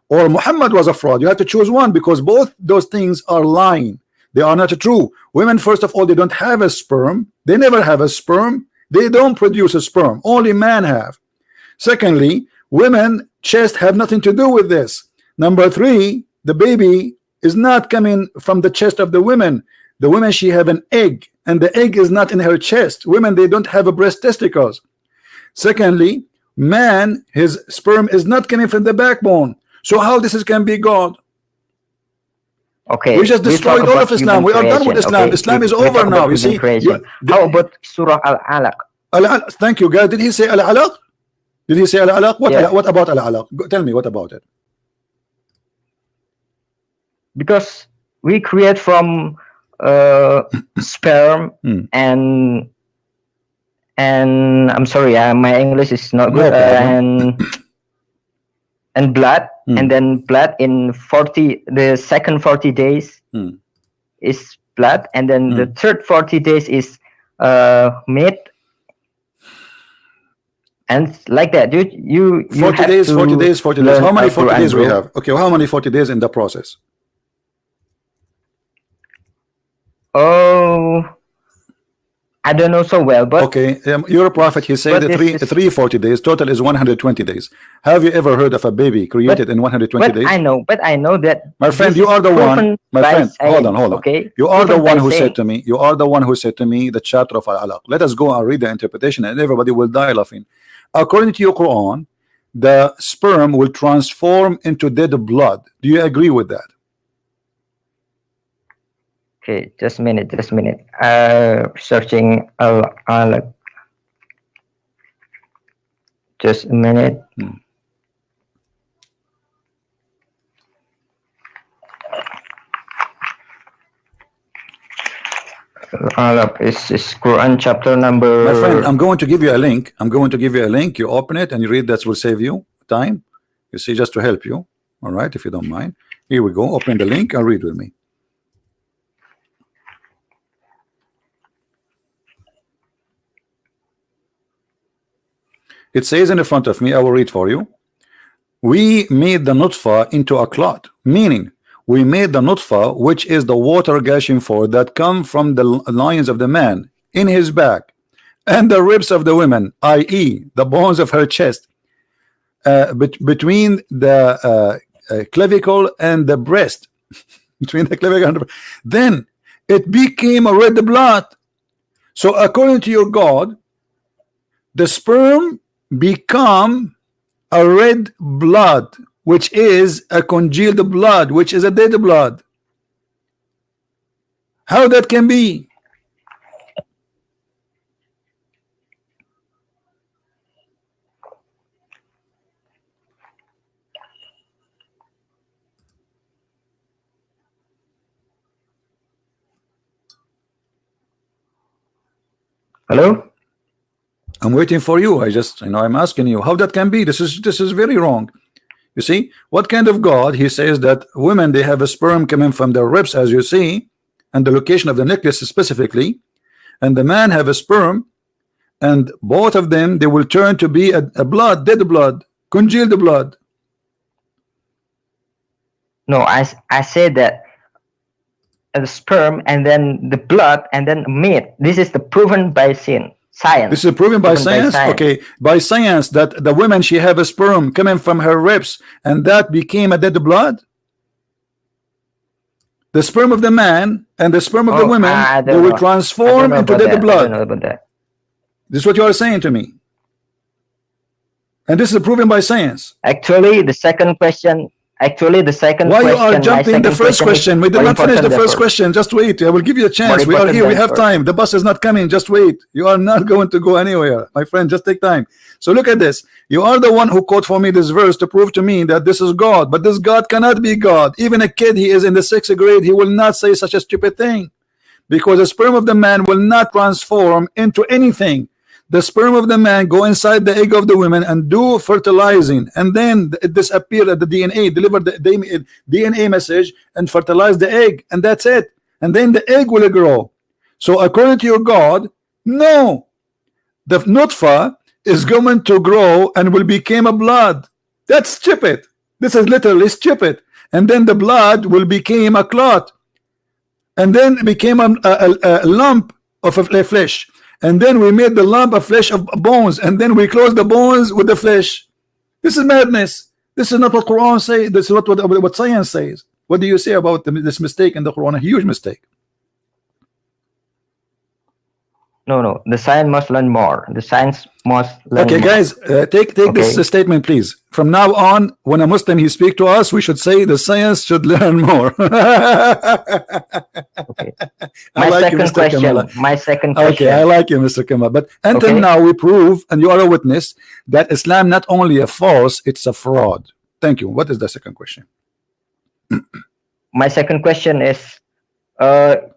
or Muhammad was a fraud. You have to choose one, because both those things are lying. They are not true. Women, first of all, they don't have a sperm. They never have a sperm. They don't produce a sperm. Only men have. Secondly, women chest have nothing to do with this. Number three, the baby is not coming from the chest of the women. The women, she have an egg, and the egg is not in her chest. Women, they don't have a breast testicles. Secondly, man, his sperm is not coming from the backbone. So how this can be God? Okay, we just destroyed all of Islam. We are done with Islam. Okay. Islam is over now. You see. How about Surah Al-Alaq? Thank you, guys. Did he say Al-Alaq? Did he say Al-Alaq? What about Al-Alaq? Tell me, what about it? Because we create from sperm and I'm sorry, my English is not good. And blood, and then blood in the second 40 days is blood, and then the third 40 days is meat, and like that. You 40 days. How many 40 days we have? Okay, well, how many 40 days in the process? Oh, I don't know so well, but okay, you're a prophet. He said the three 40 days total is 120 days. Have you ever heard of a baby created in 120 days? I know that. My friend, you are the one. My friend, hold on. Okay, you are the one who said to me. You are the one who said to me the chapter of Al-Alaq. Let us go and read the interpretation, and everybody will die laughing. According to your Quran, the sperm will transform into dead blood. Do you agree with that? Okay, just a minute. Searching Al-Alaq. Just a minute. Al-Alaq is Quran chapter number. My friend, I'm going to give you a link. You open it and you read. That will save you time. You see, just to help you. All right, if you don't mind. Here we go. Open the link and read with me. It says in the front of me, I will read for you. We made the nutfa into a clot, meaning we made the nutfa, which is the water gushing forth that come from the loins of the man in his back, and the ribs of the women, i.e. the bones of her chest, between the clavicle and the breast, between the clavicle and the breast. Then it became a red blood. So according to your God, the sperm become a red blood, which is a congealed blood, which is a dead blood. How that can be? Hello? I'm waiting for you. I'm asking you how that can be. This is very wrong. You see, what kind of God? He says that women, they have a sperm coming from their ribs, as you see, and the location of the necklace specifically, and the man have a sperm, and both of them, they will turn to be a blood, dead blood, congealed blood. No, I said that the sperm and then the blood and then meat. This is the proven by science. This is proven by science. Okay, by science that the woman, she have a sperm coming from her ribs, and that became a dead blood. The sperm of the man and the sperm of the women, they will transform into dead blood. This is what you are saying to me, and this is proven by science. Actually, the second question. Why you are jumping the first question? We did not finish the first question. Just wait. I will give you a chance. We are here. We have time. The bus is not coming. Just wait. You are not going to go anywhere, my friend. Just take time. So look at this. You are the one who quote for me this verse to prove to me that this is God. But this God cannot be God. Even a kid, he is in the 6th grade, he will not say such a stupid thing, because the sperm of the man will not transform into anything. the sperm of the man go inside the egg of the woman and do fertilizing, and then it disappear at the DNA, deliver the DNA message and fertilize the egg, and that's it. And then the egg will grow. So according to your God, no, the nutfa is going to grow and will become a blood. That's stupid. This is literally stupid. And then the blood will become a clot, and then it became a lump of flesh, and then we made the lump of flesh of bones, and then we close the bones with the flesh. This is madness. This is not what Quran says. This is what science says. What do you say about this mistake in the Quran? A huge mistake. No, the science must learn more. The science must learn more. Guys, take okay. This statement, please. From now on, when a Muslim he speak to us, we should say the science should learn more. Okay. My second question. Okay, I like you, Mr. Kemal. But until now, we prove, and you are a witness, that Islam not only a false, it's a fraud. Thank you. What is the second question? My second question is,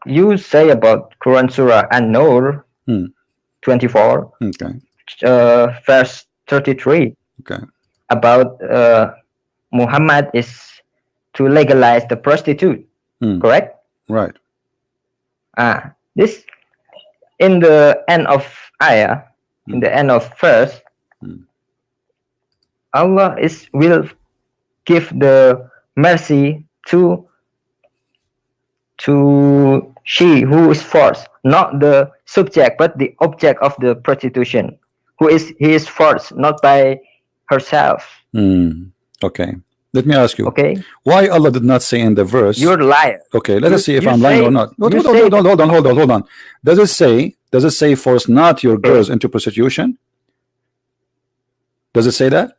you say about Quran Surah An-Nur 24, verse 33, about Muhammad is to legalize the prostitute, correct? Right. This in the end of ayah, in the end of verse, Allah will give the mercy to she who is forced, not the subject but the object of the prostitution, he is forced, not by herself. Okay, let me ask you. Okay, why Allah did not say in the verse? You're a liar. Okay, let us see if I'm lying or not. Hold on. Does it say force not your girls into prostitution? Does it say that?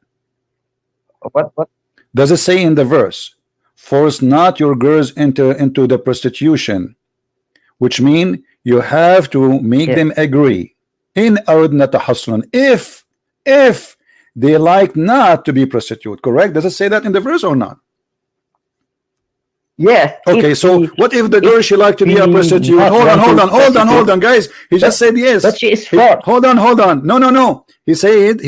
What? Does it say in the verse, force not your girls into the prostitution, which mean you have to make them agree in aradna tahassunan, if they like not to be prostitute, correct? Does it say that in the verse or not? Yes. Okay, so what if the girl she like to be a prostitute? Hold on, guys. He just said yes. But she is forced. Hold on. No. He said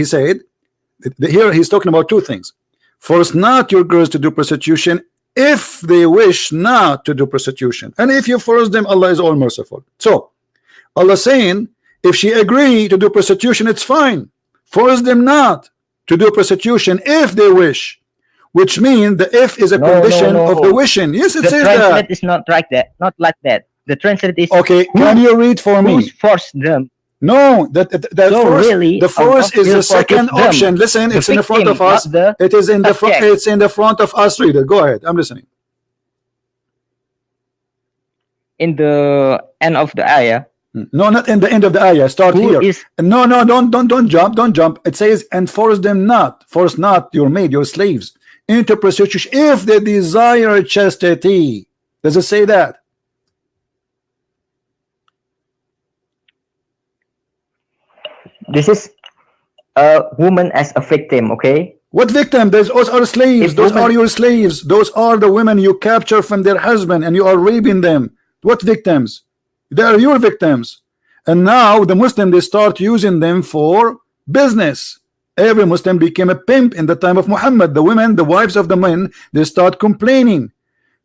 here he's talking about two things. Force not your girls to do prostitution if they wish not to do prostitution, and if you force them, Allah is all merciful. So Allah saying, if she agree to do prostitution, it's fine. Force them not to do prostitution if they wish, which means the if is a condition of the wishing. Yes, it says that. The translate is not like that. Not like that. The translate is okay. Can you read for me? Who's forced them? No, the force is the second option. Listen, it's in the front of us. It is in the front. It's in the front of us. Reader, go ahead. I'm listening. In the end of the ayah. No, not in the end of the ayah. Start here. No, don't jump. It says, and force not your maid, your slaves into prostitution if they desire chastity. Does it say that? This is a woman as a victim, okay? What victim? Those are slaves. Those are your slaves. Those are the women you capture from their husband and you are raping them. What victims? They are your victims. And now the Muslim, they start using them for business. Every Muslim became a pimp in the time of Muhammad. The women, the wives of the men, they start complaining.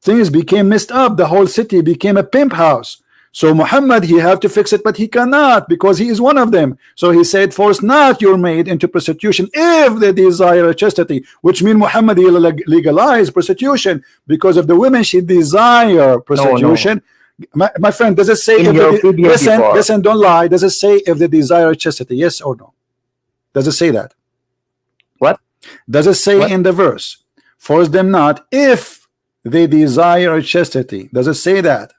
Things became messed up. The whole city became a pimp house. So Muhammad, he have to fix it, but he cannot because he is one of them. So he said, force not your maid into prostitution if they desire chastity, which means Muhammad, he legalized prostitution because of the women, she desire prostitution. No. My friend, does it say listen, don't lie. Does it say if they desire chastity? Yes or no? Does it say that? What? Does it say in the verse, force them not if they desire chastity? Does it say that?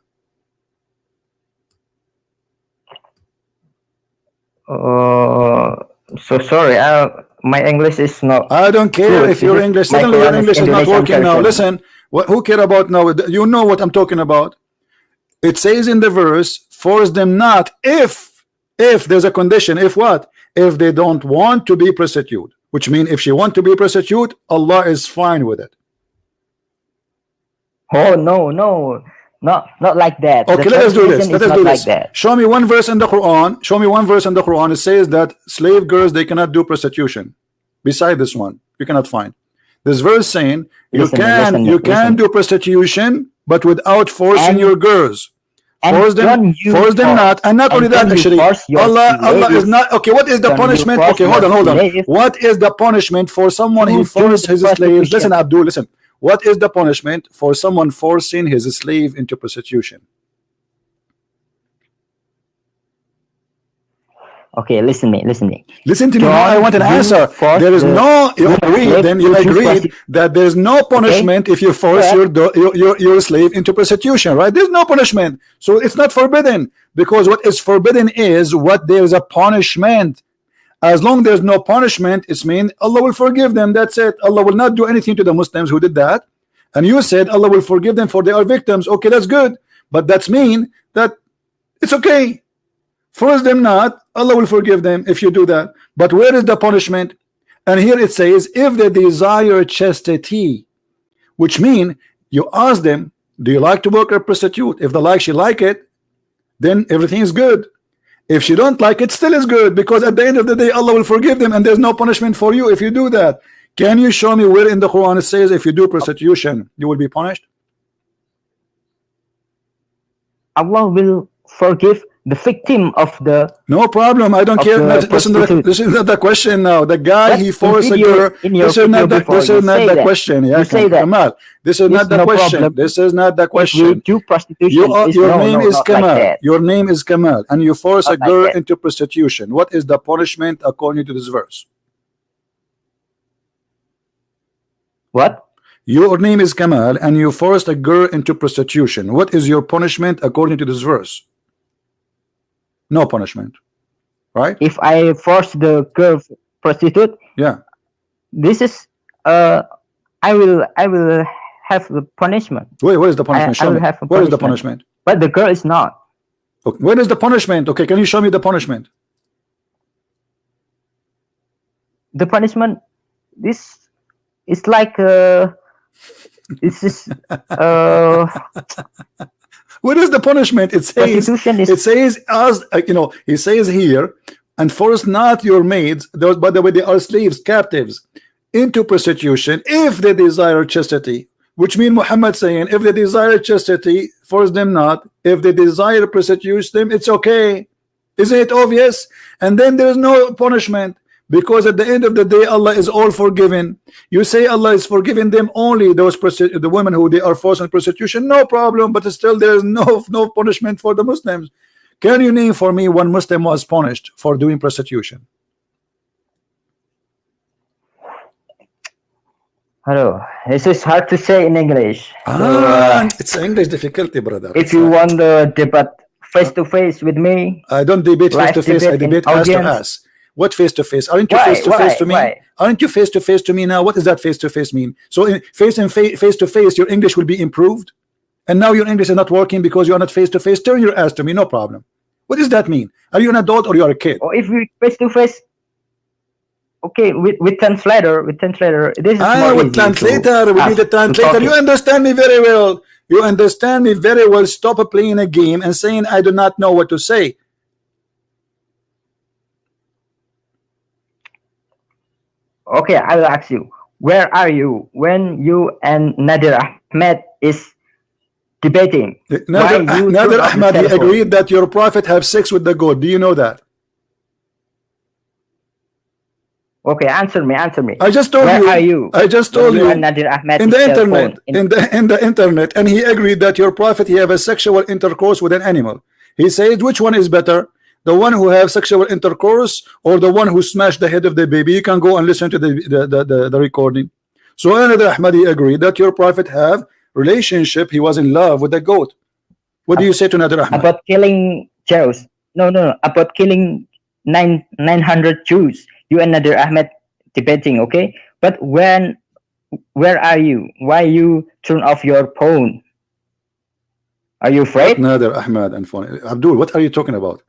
So sorry, my English is not. I don't care if your English. Suddenly your English is not working now. Listen, who care about now? You know what I'm talking about. It says in the verse, force them not if there's a condition. If what? If they don't want to be prostitute, which means if she want to be prostitute, Allah is fine with it. Oh no, not like that. Okay, let us do this. Let us do this. Like show me one verse in the Quran. Show me one verse in the Quran. It says that slave girls, they cannot do prostitution. Beside this one, you cannot find this verse saying you can do prostitution, but without forcing your girls. Force them not, and not only that, actually, Allah is not okay. What is the punishment? Okay, hold on. What is the punishment for someone who forced his slaves? Listen, Abdul, listen. What is the punishment for someone forcing his slave into prostitution? Okay, listen to me. Listen to me. I want an answer. There is no. You agreed. Then you agreed that there is no punishment if you force your slave into prostitution, right? There's no punishment, so it's not forbidden, because what is forbidden is what there is a punishment. As long there's no punishment, it's mean Allah will forgive them. That's it. Allah will not do anything to the Muslims who did that. And you said Allah will forgive them for they are victims. Okay, that's good, but that's mean that it's okay. Force them not, Allah will forgive them if you do that. But where is the punishment? And here it says, if they desire chastity, which mean you ask them, do you like to work a prostitute? If they like, she like it, then everything is good. If she don't like it, still is good, because at the end of the day Allah will forgive them and there's no punishment for you if you do that. Can you show me where in the Quran it says if you do prostitution you will be punished? Allah will forgive the victim of the. No problem. I don't care. This is not the question now. The guy he forced a girl. This is not the question. Yeah, Kamal. This is not the question. This is not the question. Do prostitution. Your name is Kamal. Your name is Kamal, and you force a girl into prostitution. What is the punishment according to this verse? What? Your name is Kamal, and you forced a girl into prostitution. What is your punishment according to this verse? No punishment, right? If I force the girl prostitute, yeah, this is I will have the punishment. Wait, what is the punishment? I will have what is the punishment? But the girl is not. Okay. What is the punishment? Okay, can you show me the punishment? The punishment, this is like this is What is the punishment? It says as you know, he says here, and force not your maids, those by the way they are slaves, captives, into prostitution if they desire chastity, which means Muhammad saying if they desire chastity, force them not. If they desire prostitute them, it's okay. Isn't it obvious? And then there's no punishment, because at the end of the day Allah is all forgiven. You say Allah is forgiving them only those the women who they are forced in prostitution, no problem, but still there is no punishment for the Muslims. Can you name for me one Muslim was punished for doing prostitution? Hello, this is hard to say in English. It's English difficulty, brother. If you want the debate face to face with me, I don't debate face to face. I debate ass to ass. What face to face? Aren't you face to face to me? Aren't you face to face to me now? What does that face to face mean? So in face to face, your English will be improved, and now your English is not working because you are not face to face. Turn your ass to me, no problem. What does that mean? Are you an adult or you are a kid? Or if we face to face, okay, with translator, this is more with translator. We need a translator. You understand me very well. You understand me very well. Stop playing a game and saying I do not know what to say. Okay, I will ask you, where are you when you and Nadir Ahmed is debating? Nadir Ahmed, he agreed that your prophet have sex with the goat. Do you know that? Okay, answer me. I just told you. Where are you? I just told you. And Nadir Ahmed in the internet. In the internet, and he agreed that your prophet he have a sexual intercourse with an animal. He said, which one is better? The one who have sexual intercourse or the one who smashed the head of the baby? You can go and listen to the recording. So Nadir Ahmadi agreed that your prophet have relationship. He was in love with the goat. What do you say to Nadir Ahmad? About killing Jews? No. About killing 900 Jews. You and Nadir Ahmed debating, okay? But where are you? Why you turn off your phone? Are you afraid? Nadir Ahmad and phone. Abdul, what are you talking about?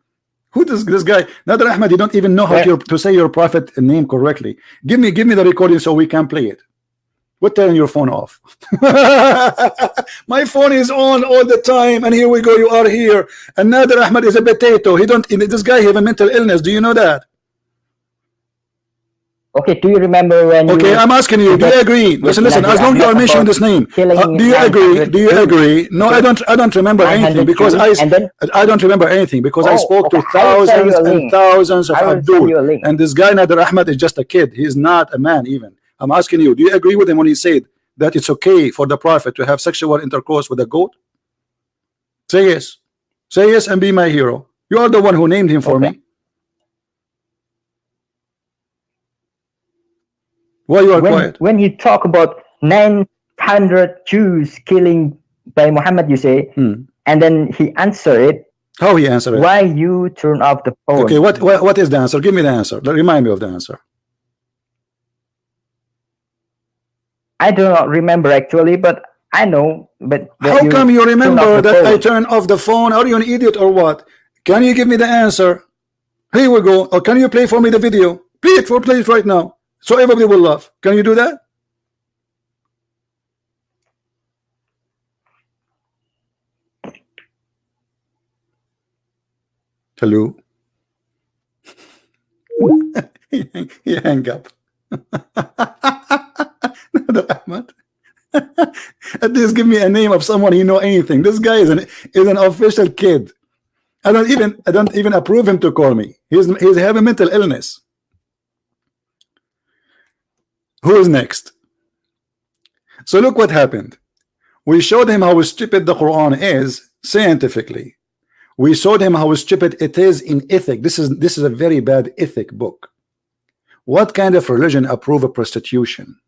Who is this guy? Nadir Ahmad, you don't even know how to say your prophet name correctly. Give me the recording so we can play it. What turn your phone off? My phone is on all the time, and here we go. You are here, and Nader Ahmed is a potato. He don't. This guy have a mental illness. Do you know that? Okay, do you remember when? Okay, I'm asking you. Do you agree? Listen. As long as you are mentioning this name, do you agree? Do you agree? No, I don't. I don't remember anything because I don't remember anything because I spoke to thousands and thousands of Abdul, and this guy Nader Ahmed is just a kid. He's not a man even. I'm asking you. Do you agree with him when he said that it's okay for the prophet to have sexual intercourse with a goat? Say yes. Say yes and be my hero. You are the one who named him for me. Why you are quiet? When you talk about 900 Jews killing by Muhammad, you say, and then he answered it. How he answered it? Why you turn off the phone? Okay, what is the answer? Give me the answer. Remind me of the answer. I do not remember actually, but I know. But how come you remember that I turned off the phone? Are you an idiot or what? Can you give me the answer? Here we go. Or can you play for me the video? Play it right now. So everybody will laugh. Can you do that? Hello? he hang up. At least give me a name of someone he know anything. This guy is an official kid. I don't even approve him to call me. He's having mental illness. Who is next? So look what happened. We showed him how stupid the Quran is scientifically. We showed him how stupid it is in ethic. This is a very bad ethic book. What kind of religion approve of prostitution?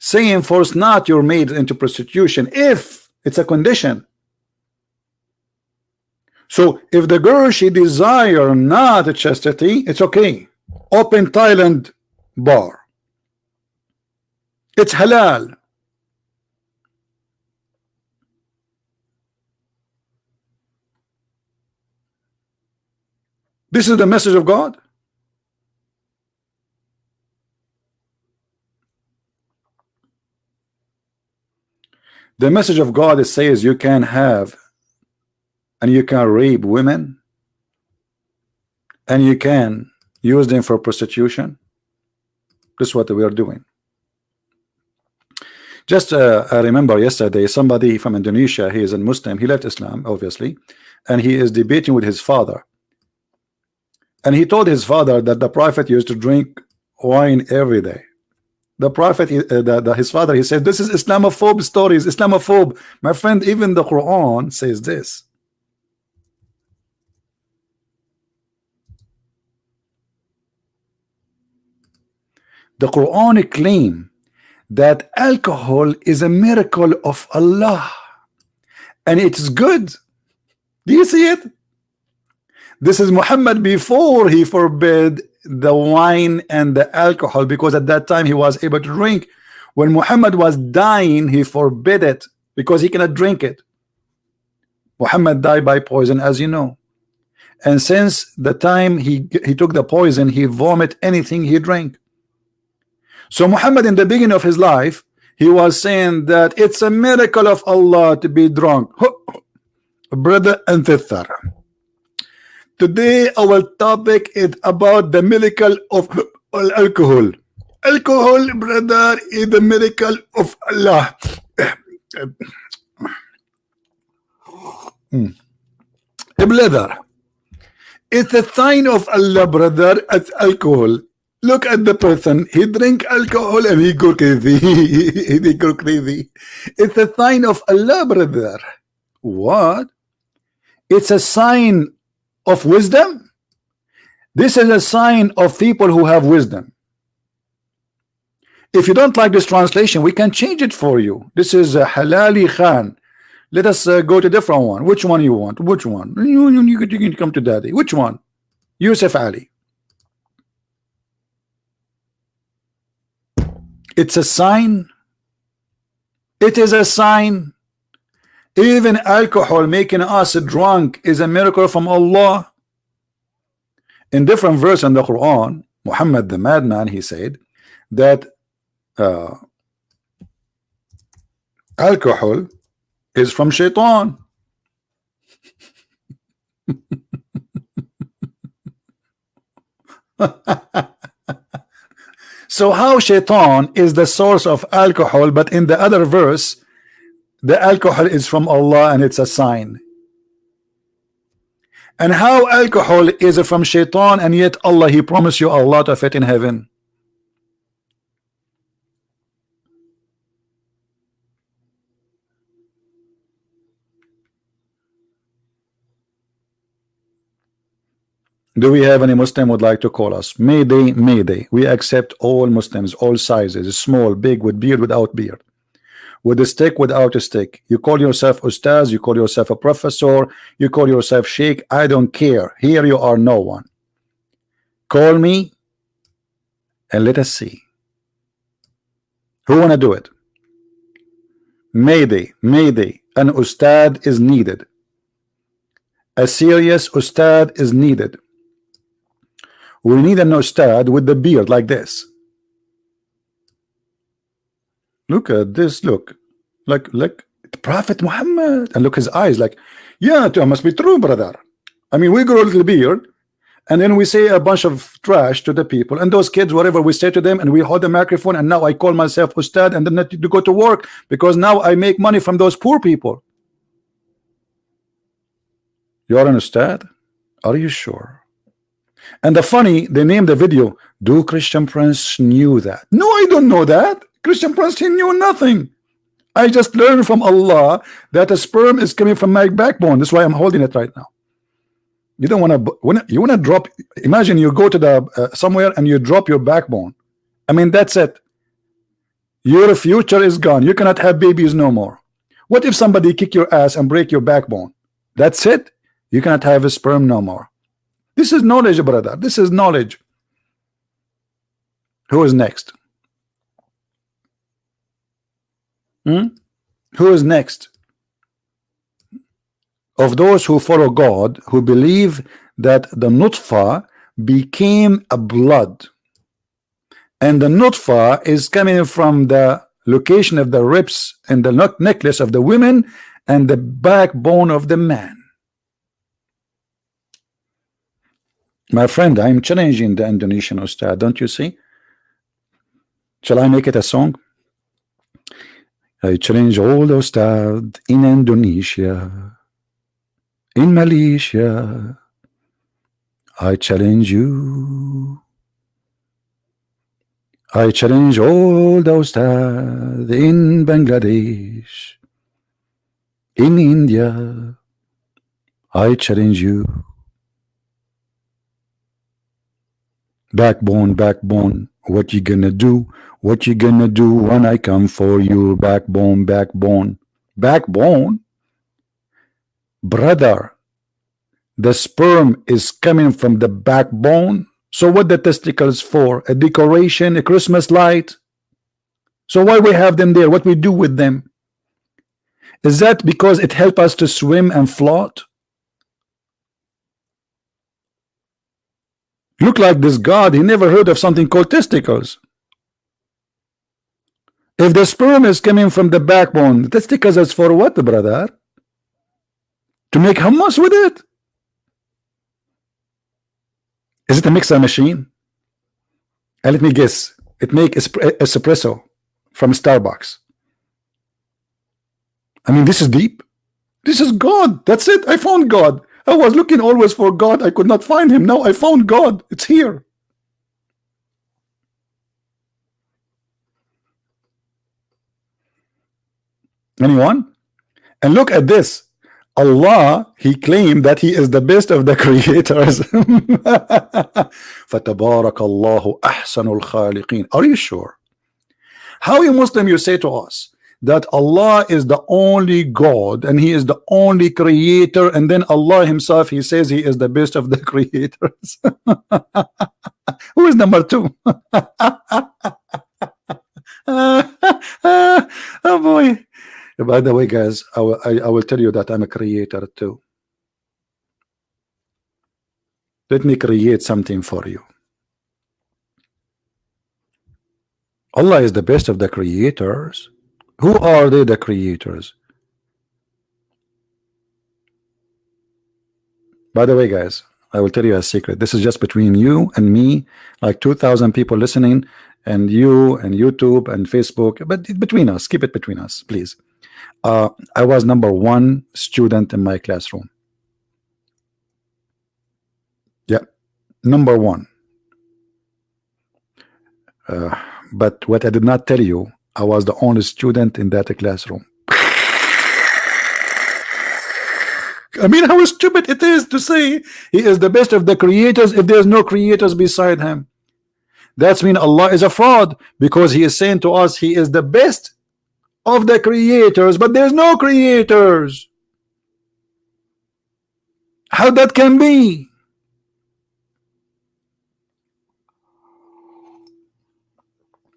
Saying force not your maid into prostitution if it's a condition. So if the girl she desire not chastity, it's okay. Open Thailand bar. It's halal. This is the message of God. The message of God is says you can have and you can rape women and you can use them for prostitution. This is what we are doing. Just I remember yesterday somebody from Indonesia, he is a Muslim, he left Islam obviously, and he is debating with his father, and he told his father that the prophet used to drink wine every day. The prophet, his father, he said this is Islamophobe stories, Islamophobe. My friend, even the Quran says this. The Quran claims that alcohol is a miracle of Allah and it's good. Do you see it? This is Muhammad before he forbid the wine and the alcohol, because at that time he was able to drink. When Muhammad was dying, he forbid it because he cannot drink it. Muhammad died by poison, as you know, and since the time he took the poison, he vomit anything he drank. So Muhammad in the beginning of his life, he was saying that it's a miracle of Allah to be drunk. Brother and sister, today our topic is about the miracle of alcohol. Alcohol, brother, is the miracle of Allah. Brother, it's a sign of Allah, brother, as alcohol. Look at the person, he drink alcohol and he go crazy. He go crazy. It's a sign of Allah, brother. What? It's a sign of wisdom. This is a sign of people who have wisdom. If you don't like this translation, we can change it for you. This is Halali Khan. Let us go to a different one. Which one you want? Which one? You can come to daddy. Which one? Yusuf Ali. It's a sign. It is a sign. Even alcohol making us drunk is a miracle from Allah. In different verse in the Quran, Muhammad the madman, he said that alcohol is from shaitan. So how shaitan is the source of alcohol, but in the other verse the alcohol is from Allah and it's a sign? And how alcohol is from shaitan and yet Allah, he promised you a lot of it in heaven? Do we have any Muslim would like to call us? Mayday, mayday. We accept all Muslims, all sizes, small, big, with beard, without beard, with a stick, without a stick. You call yourself Ustadz, you call yourself a professor, you call yourself Sheikh, I don't care. Here you are no one. Call me and let us see. Who wanna do it? Mayday, mayday. An Ustad is needed. A serious Ustad is needed. We need an Ustad with the beard like this. Look at this, look. Like the Prophet Muhammad. And look his eyes, like, yeah, it must be true, brother. I mean, we grow a little beard, and then we say a bunch of trash to the people, and those kids, whatever we say to them, and we hold the microphone, and now I call myself Ustad, and then not to go to work, because now I make money from those poor people. You are an Ustad? Are you sure? And the funny, they named the video, do Christian Prince knew that? No, I don't know that. Christian Prince, he knew nothing. I just learned from Allah that a sperm is coming from my backbone. That's why I'm holding it right now. You don't want to, you want to drop, imagine you go to the somewhere and you drop your backbone. I mean, that's it. Your future is gone. You cannot have babies no more. What if somebody kick your ass and break your backbone? That's it. You cannot have a sperm no more. This is knowledge, brother. This is knowledge. Who is next? Who is next? Of those who follow God, who believe that the nutfa became a blood, and the nutfa is coming from the location of the ribs and the necklace of the women and the backbone of the man. My friend, I'm challenging the Indonesian Ustad, don't you see? Shall I make it a song? I challenge all the Ustad in Indonesia, in Malaysia. I challenge you. I challenge all the Ustad in Bangladesh, in India. I challenge you. Backbone, backbone, what you gonna do? What you gonna do when I come for you? Backbone, backbone, backbone. Brother, the sperm is coming from the backbone. So what the testicles for? A decoration, a Christmas light? So why we have them there? What we do with them? Is that because it helps us to swim and float? Look like this God, he never heard of something called testicles. If the sperm is coming from the backbone, the testicles is for what, brother? To make hummus with it? Is it a mixer machine? And let me guess, it makes espresso from Starbucks. I mean, this is deep. This is God. That's it. I found God. I was looking always for God. I could not find him. Now I found God. It's here. Anyone? And look at this. Allah, he claimed that he is the best of the creators. فَتَبَارَكَ اللَّهُ أَحْسَنُ الْخَالِقِينَ. Are you sure? How you Muslim you say to us that Allah is the only God and he is the only creator, and then Allah himself, he says he is the best of the creators? Who is number two? Oh boy. By the way, guys, I will tell you that I'm a creator too. Let me create something for you. Allah is the best of the creators. Who are they, the creators? By the way, guys, I will tell you a secret. This is just between you and me, like 2,000 people listening, and you and YouTube and Facebook, but between us, keep it between us, please. I was #1 student in my classroom. Yeah, #1. But what I did not tell you, I was the only student in that classroom. I mean, how stupid it is to say he is the best of the creators if there's no creators beside him. That's mean Allah is a fraud, because he is saying to us he is the best of the creators, but there's no creators. How that can be?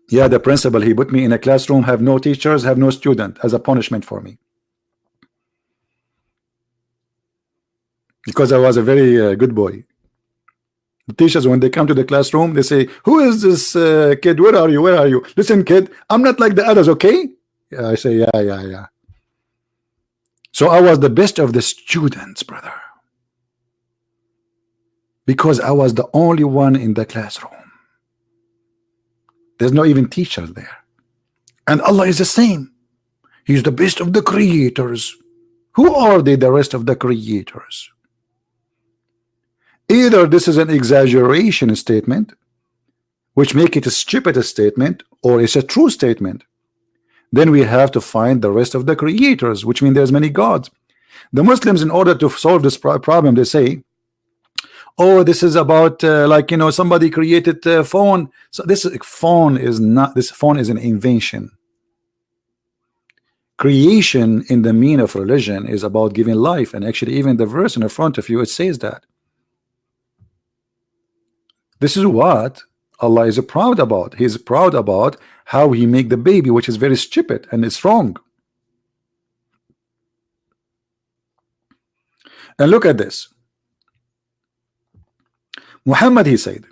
Yeah, the principal, he put me in a classroom, have no teachers, have no student, as a punishment for me, because I was a very good boy. The teachers, when they come to the classroom, they say, who is this kid? Where are you? Where are you? Listen, kid, I'm not like the others, okay? Yeah, I say, yeah. So I was the best of the students, brother, because I was the only one in the classroom. There's no even teachers there. And Allah is the same. He's the best of the creators. Who are they, the rest of the creators? Either this is an exaggeration statement, which make it a stupid statement, or it's a true statement. Then we have to find the rest of the creators, which means there's many gods. The Muslims, in order to solve this problem, they say, oh, this is about like, you know, somebody created a phone. So this phone is not, this phone is an invention. Creation in the meaning of religion is about giving life, and actually even the verse in the front of you, it says that. This is what Allah is proud about. He's proud about how he make the baby, which is very stupid and it's wrong. And look at this. Muhammad, he said,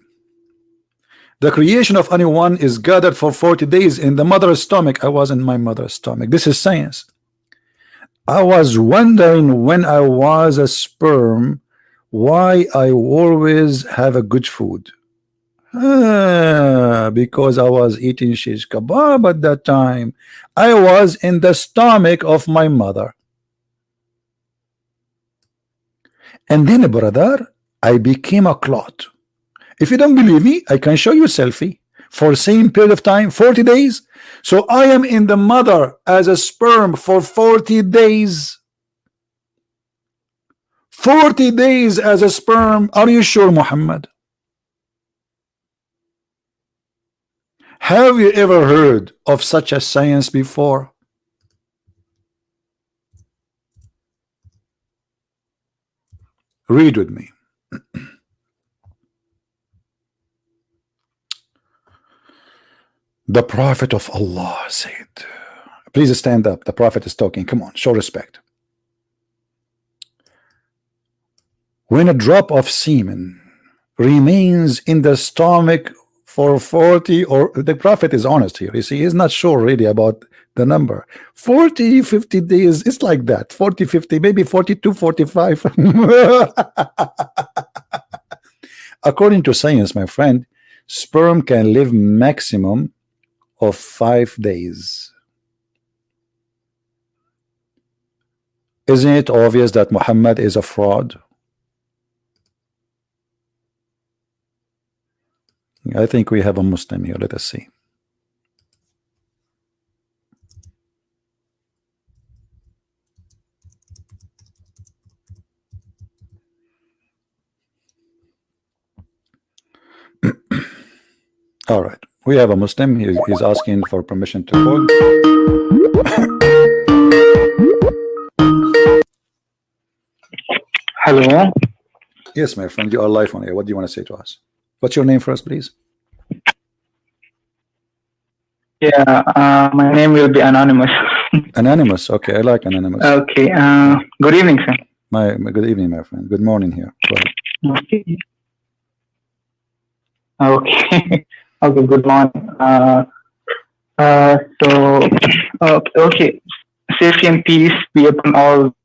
the creation of anyone is gathered for 40 days in the mother's stomach. I was in my mother's stomach. This is science. I was wondering when I was a sperm why I always have a good food. Because I was eating shish kebab at that time. I was in the stomach of my mother. And then, brother, I became a clot. If you don't believe me, I can show you a selfie for the same period of time, 40 days. So I am in the mother as a sperm for 40 days. 40 days as a sperm. Are you sure, Muhammad? Have you ever heard of such a science before? Read with me. The Prophet of Allah said, please stand up. The Prophet is talking. Come on, show respect. When a drop of semen remains in the stomach for 40, or the Prophet is honest here, you see, he's not sure really about the number. 40, 50 days, it's like that. 40, 50, maybe 42, 45. According to science, my friend, sperm can live maximum of 5 days. Isn't it obvious that Muhammad is a fraud? I think we have a Muslim here. Let us see. All right, we have a Muslim. He's asking for permission to call. Hello. Yes, my friend, you are live on air. What do you want to say to us? What's your name first, please? Yeah, my name will be anonymous. Anonymous. Okay, I like anonymous. Okay. Good evening, sir. Good evening, my friend. Good morning here. Go ahead. Okay. Okay. Okay. Good morning. Okay. Safety and peace be upon all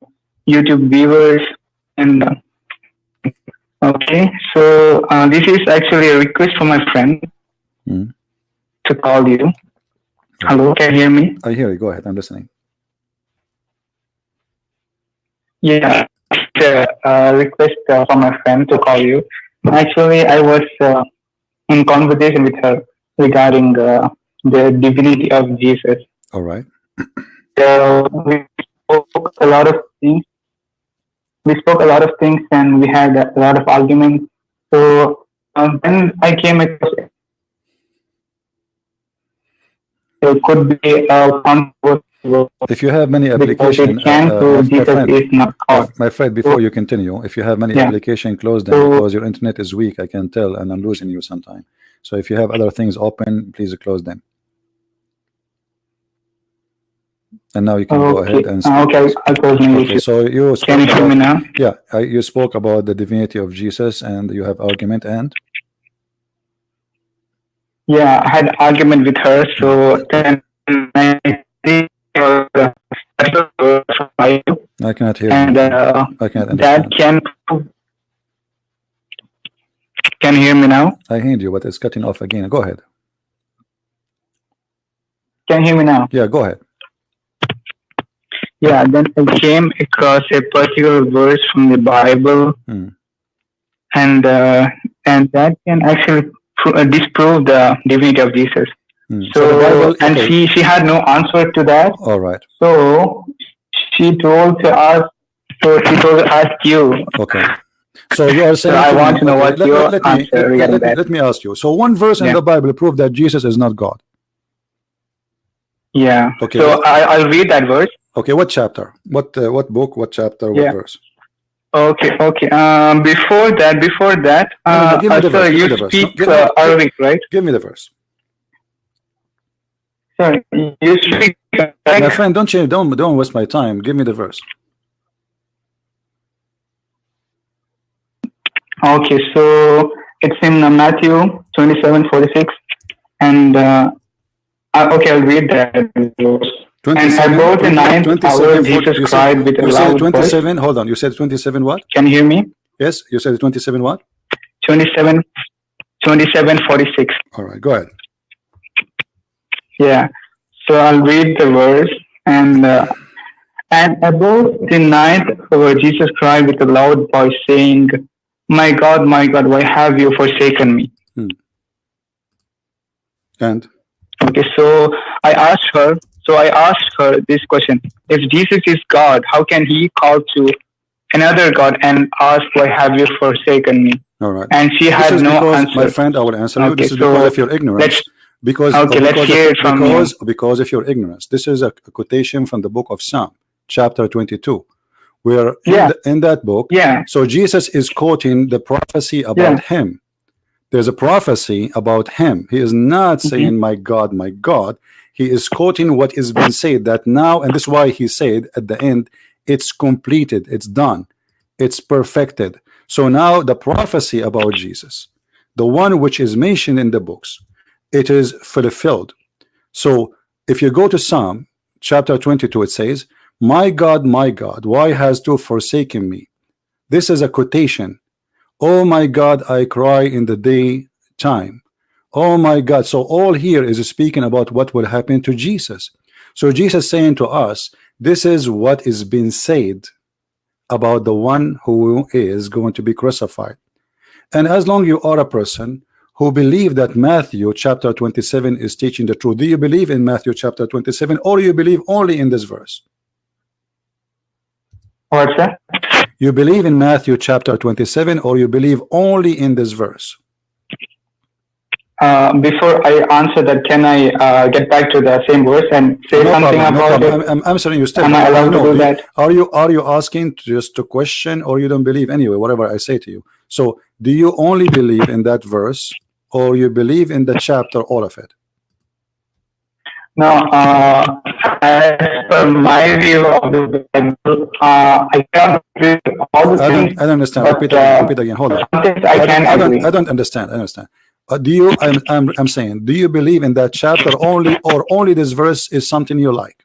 YouTube viewers. And okay, so this is actually a request from my friend to call you. Hello, can you hear me? I hear you. Go ahead. I'm listening. Yeah, it's a request from my friend to call you. Actually, I was in conversation with her regarding the divinity of Jesus. All right. So we spoke a lot of things. And we had a lot of arguments. So then I came across it could be a controversial. If you have many applications, my friend, before you continue, if you have many applications, close them because your internet is weak. I can tell, and I'm losing you sometime. So if you have other things open, please close them. And now you can go ahead and speak. Okay, I'll close my issue. So you spoke can you hear me now? Yeah, you spoke about the divinity of Jesus, and you have argument and. Yeah, I had argument with her. So then I think I cannot hear and you. I cannot understand. That can you hear me now? I heard you, but it's cutting off again. Go ahead. Can you hear me now? Yeah, go ahead. Yeah, then I came across a particular verse from the Bible, and that can actually disprove the divinity of Jesus. So Bible, and she had no answer to that. All right. So she told to ask. So she told to ask you. Okay. So you are saying. So I want to know what your answer regarding that. Let me ask you. So one verse in the Bible proved that Jesus is not God. Yeah. Okay. So I'll read that verse. Okay. What chapter? What book? What chapter? What verse? Okay. Before that, sir, you speak Arabic, right? Give me the verse. Sorry, you speak. My friend, don't waste my time. Give me the verse. Okay, so it's in Matthew 27:46, and okay, I'll read that. And about the 9th hour, Jesus cried with a loud voice. 27. Hold on. You said 27 what? Can you hear me? Yes, you said 27 what? 27:46. All right, go ahead. Yeah. So I'll read the verse, and about the 9th hour, Jesus cried with a loud voice, saying, my God, why have you forsaken me?" And okay, so I asked her this question: if Jesus is God, how can he call to another God and ask, why have you forsaken me? All right. And she had no answer. My friend, I will answer you. This is because of your ignorance. Because of your ignorance. This is a quotation from the book of Psalm, chapter 22. Where in that book, so Jesus is quoting the prophecy about him. There's a prophecy about him. He is not saying, my God, he is quoting what is being said that now, and this is why he said at the end, it's completed, it's done, it's perfected. So now the prophecy about Jesus, the one which is mentioned in the books, it is fulfilled. So if you go to Psalm chapter 22, it says, my God, why hast thou forsaken me? This is a quotation. Oh my God, I cry in the daytime. Oh my God. So all here is speaking about what will happen to Jesus. So Jesus saying to us, this is what is being said about the one who is going to be crucified. And as long you are a person who believe that Matthew chapter 27 is teaching the truth, do you believe in Matthew chapter 27, or you believe only in this verse? What's that? You believe in Matthew chapter 27, or you believe only in this verse? Before I answer that, can I get back to the same verse and say something about it? I'm answering you still. Am I allowed to do that? Are you asking just to question, or you don't believe anyway, whatever I say to you? So do you only believe in that verse, or you believe in the chapter, all of it? No, as per my view of the Bible, I can't agree with all the things. I don't understand. Repeat again. Hold on. I don't understand. I understand. Do you? I'm saying, do you believe in that chapter only, or only this verse is something you like?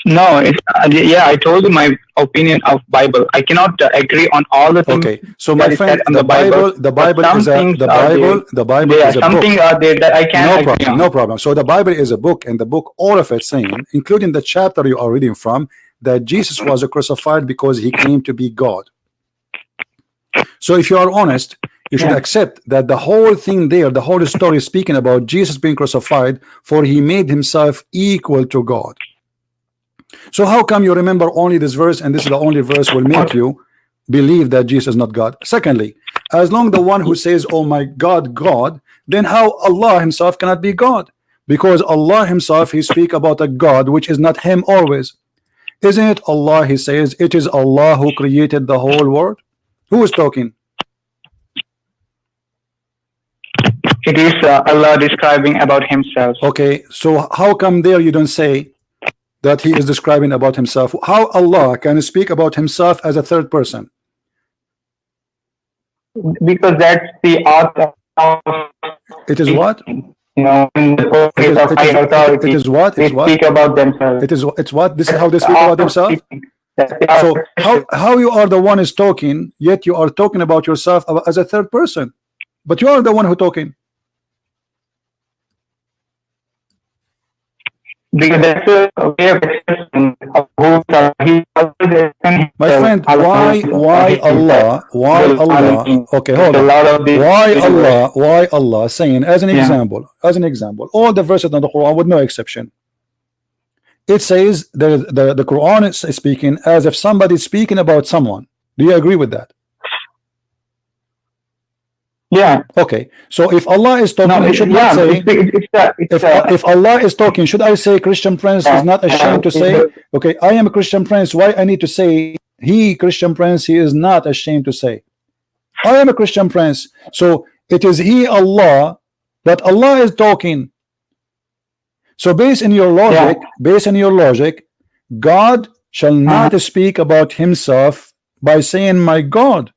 No, yeah, I told you my opinion of Bible. I cannot agree on all the things. Okay, so my friend, the Bible is a something book. Are there that I can agree on. No problem. So the Bible is a book, and the book, all of it saying, including the chapter you are reading from, that Jesus was crucified because he claimed to be God. So if you are honest, you should accept that the whole thing there, the whole story is speaking about Jesus being crucified, for he made himself equal to God. So how come you remember only this verse, and this is the only verse will make you believe that Jesus is not God? Secondly, as long the one who says, oh my God, God, then how Allah himself cannot be God? Because Allah himself, he speak about a God which is not him always. Isn't it Allah? He says it is Allah who created the whole world. Who is talking? It is Allah describing about himself. Okay, so how come there you don't say that he is describing about himself? How Allah can speak about himself as a third person? Because that's the author of it is what? You know, it is what? They speak about themselves. It's what? This is how they speak about themselves? So how you are the one is talking, yet you are talking about yourself as a third person, but you are the one who talking. Because that's a way of expression of who my friend, why Allah, okay, hold on. Why Allah saying, as an example, all the verses in the Quran with no exception, it says the Quran is speaking as if somebody is speaking about someone. Do you agree with that? Yeah. Okay. So if Allah is talking, I should not say. If Allah is talking, should I say Christian Prince is not ashamed to say? Okay, I am a Christian Prince. Why I need to say he Christian Prince? He is not ashamed to say. I am a Christian Prince. So it is he Allah that Allah is talking. So based on your logic, God shall not speak about himself by saying my God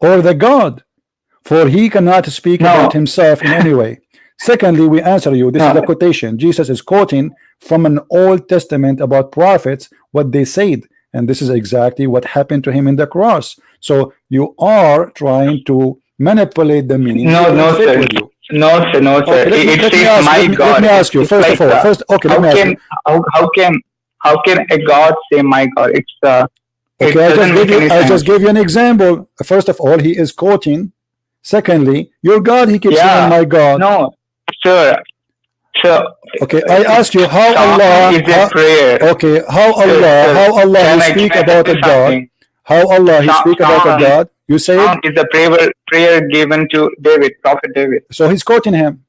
or the God, for he cannot speak about himself in any way. Secondly, we answer you, this is the quotation. Jesus is quoting from an Old Testament about prophets, what they said, and this is exactly what happened to him in the cross. So you are trying to manipulate the meaning. No, sir. It says my God. Let me ask you, first of all, how can a God say my God? I just gave you an example. First of all, he is quoting. Secondly, your God, he keeps saying my God. No, sir. Okay, I ask you how Allah is a prayer. Okay, how Allah he speak about a God. How Allah he speak about a God. You say it is a prayer given to David, Prophet David. So he's quoting him.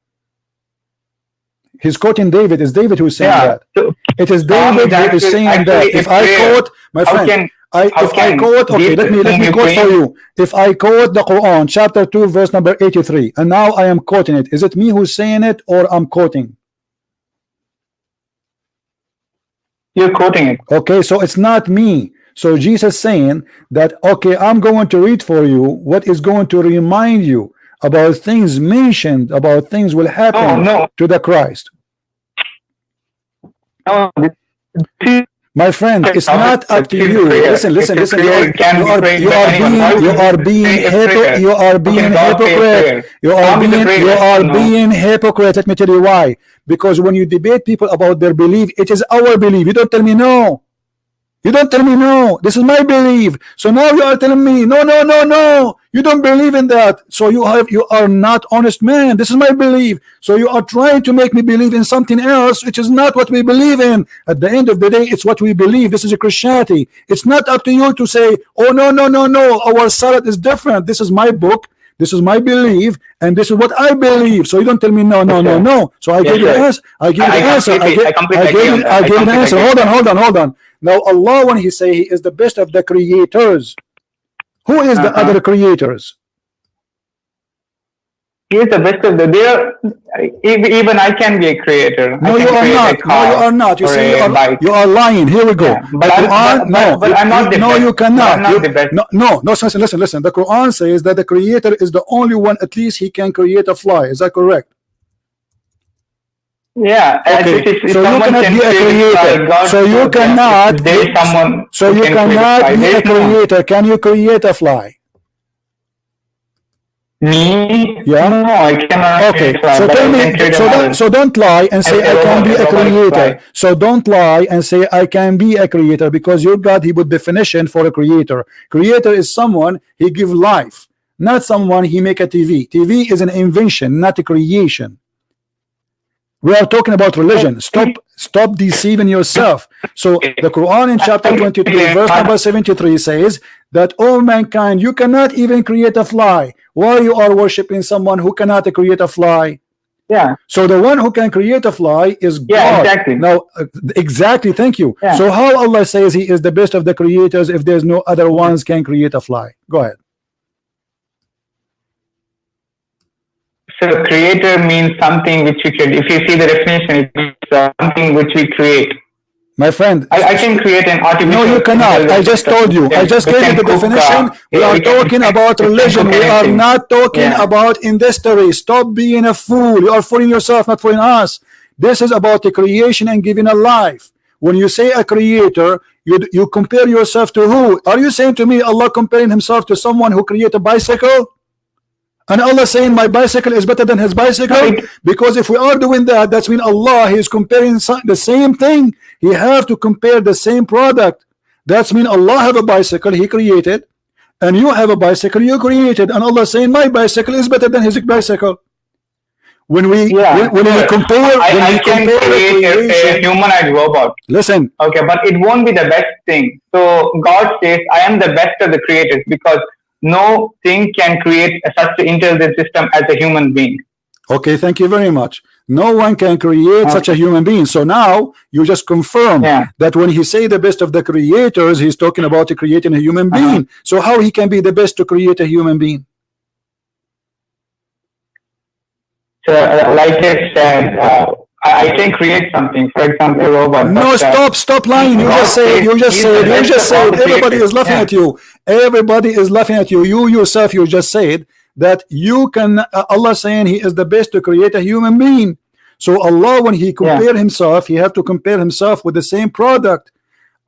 He's quoting David. It's David who is saying that. So it is David who is saying that. If I quote, my friend, okay, let me quote for you. If I quote the Quran, chapter 2, verse number 83, and now I am quoting it, is it me who's saying it or I'm quoting? You're quoting it. Okay, so it's not me. So Jesus saying that, okay, I'm going to read for you what is going to remind you about things mentioned, about things will happen to the Christ. My friend, it's not up to you. Listen. You are being hypocrite. You are being hypocrite. Let me tell you why. Because when you debate people about their belief, it is our belief. You don't tell me no. You don't tell me no. This is my belief. So now you are telling me no. You don't believe in that. So you are not honest man. This is my belief. So you are trying to make me believe in something else, which is not what we believe in. At the end of the day, it's what we believe. This is a Christianity. It's not up to you to say, oh no. Our Salat is different. This is my book. This is my belief, and this is what I believe. So you don't tell me no. So I gave you the answer. I gave you the answer. Hold on. Now Allah, when he say he is the best of the creators, who is the other creators? He is the best of the. Even I can be a creator. No, you are not. No, you are not. You see, you are lying. Here we go. Yeah, but I'm not the best. No, you cannot. I'm not the best. No. Listen. The Quran says that the creator is the only one. At least he can create a fly. Is that correct? Yeah. Okay. So you cannot be a creator. So you cannot. There is someone. So you cannot be a creator. Can you create a fly? Me? Yeah. No, I cannot. Okay. So tell me. So don't lie and say I can be a creator. So don't lie and say I can be a creator, because your God, he put definition for a creator. Creator is someone he give life, not someone he make a TV. TV is an invention, not a creation. We are talking about religion. Stop deceiving yourself. So the Quran in chapter 23 verse number 73 says that all mankind, you cannot even create a fly. Why you are worshiping someone who cannot create a fly? Yeah. So the one who can create a fly is God. Yeah, exactly. Now, exactly. Thank you. Yeah. So how Allah says he is the best of the creators if there's no other ones can create a fly? Go ahead. So creator means something which we create. If you see the definition, it means something which we create. My friend, I can create an artificial. No, you cannot. I just told you. I just gave you the definition. We are talking about religion. We are not talking about industry. Stop being a fool. You are fooling yourself, not fooling us. This is about the creation and giving a life. When you say a creator, you compare yourself to who? Are you saying to me Allah comparing himself to someone who created a bicycle? And Allah saying my bicycle is better than his bicycle? Because if we are doing that, that's mean Allah is comparing the same thing. He have to compare the same product. That's mean Allah have a bicycle he created, and you have a bicycle you created, and Allah saying my bicycle is better than his bicycle. When we compare, I can create a humanoid robot. Listen. Okay, but it won't be the best thing. So God says I am the best of the creators, because no thing can create such an intelligent system as a human being. Okay, thank you very much. No one can create such a human being. So now you just confirm that when he say the best of the creators, he's talking about creating a human being. So how he can be the best to create a human being? So like I said, I can create something, for example, a robot. No, stop lying. You just said. Everybody is laughing at you. Everybody is laughing at you. You yourself, you just said that you can. Allah saying he is the best to create a human being. So Allah, when he compare himself, he have to compare himself with the same product.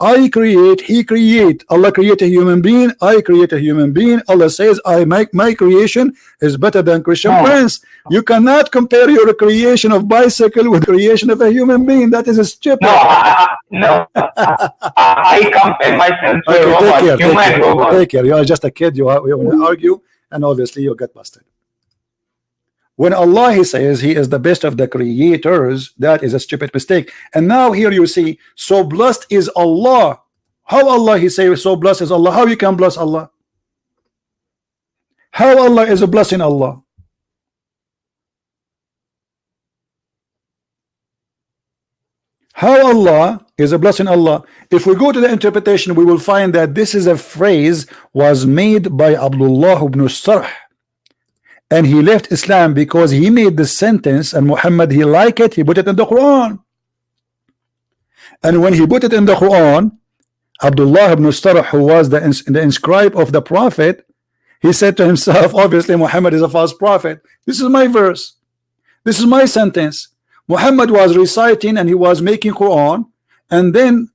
I create, he create. Allah create a human being, I create a human being. Allah says I make my creation is better than Christian Prince. You cannot compare your creation of bicycle with creation of a human being. That is a stupid. No, I compare myself to a robot. Take care. You are just a kid. You want to argue, and obviously you get busted. When Allah he says he is the best of the creators, that is a stupid mistake. And now here you see, so blessed is Allah. How Allah he say so blessed is Allah? How you can bless Allah? How Allah is a blessing Allah? How Allah is a blessing Allah? If we go to the interpretation, we will find that this is a phrase was made by Abdullah ibn Sarh. And he left Islam because he made the sentence, and Muhammad he liked it, he put it in the Quran. And when he put it in the Quran, Abdullah ibn Sarh, who was the inscribe of the Prophet, he said to himself, obviously Muhammad is a false prophet. This is my verse. This is my sentence. Muhammad was reciting and he was making Quran, and then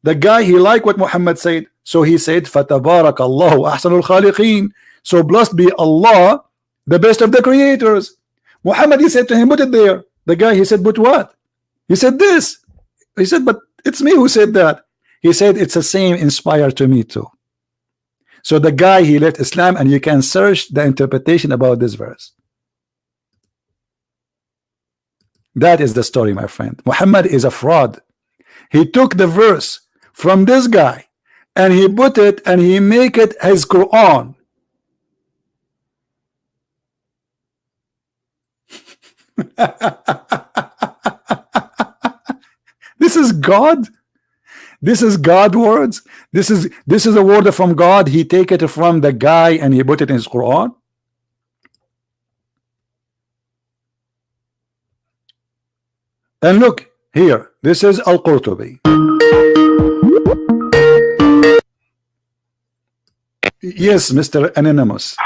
the guy he liked what Muhammad said, so he said, فَتَبَارَكَ اللَّهُ أَحْسَنُ الْخَالِقِينَ. So blessed be Allah, the best of the creators. Muhammad he said to him, put it there. The guy he said, but what? He said this. He said, but it's me who said that. He said, it's the same inspired to me too. So the guy he left Islam, and you can search the interpretation about this verse. That is the story, my friend. Muhammad is a fraud. He took the verse from this guy and he put it and he make it his Quran. This is God. This is God words. This is a word from God. He take it from the guy and he put it in his Quran. And look here, this is Al-Qurtubi. Yes, Mr. Anonymous.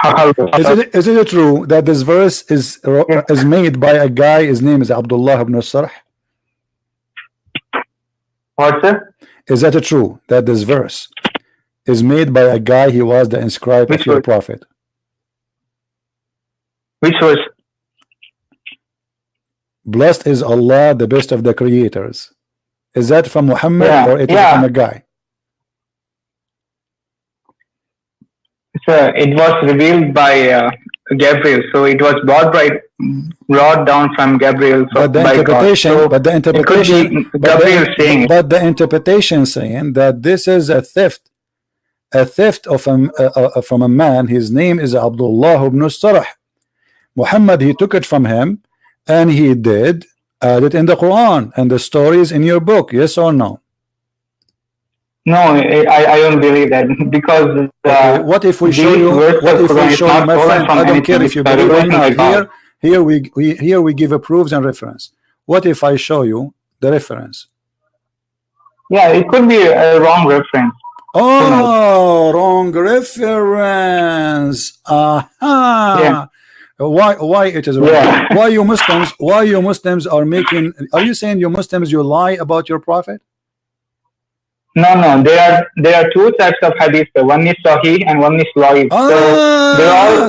Is it true that this verse is made by a guy, his name is Abdullah ibn Sarh? What, sir? Is that true that this verse is made by a guy, he was the inscribed of your prophet? Which verse? Blessed is Allah, the best of the creators. Is that from Muhammad or it is from a guy? Sir, it was revealed by Gabriel, so it was brought down from Gabriel. So but the interpretation, so but the interpretation, but the interpretation saying that this is a theft of from a man. His name is Abdullah ibn Sarh. Muhammad, he took it from him, and he did add it in the Quran, and the story is in your book. Yes or no? No, I don't believe that, because what if we show you? What if we show you, my friend? I don't care if you believe or not. Here we give a proofs and reference. What if I show you the reference? Yeah, it could be a wrong reference. Oh, wrong reference. Aha. Yeah. Why it is wrong? Yeah. Why you Muslims are making? Are you saying you Muslims you lie about your prophet? No. There are two types of hadith. One is Sahih and one is Laif.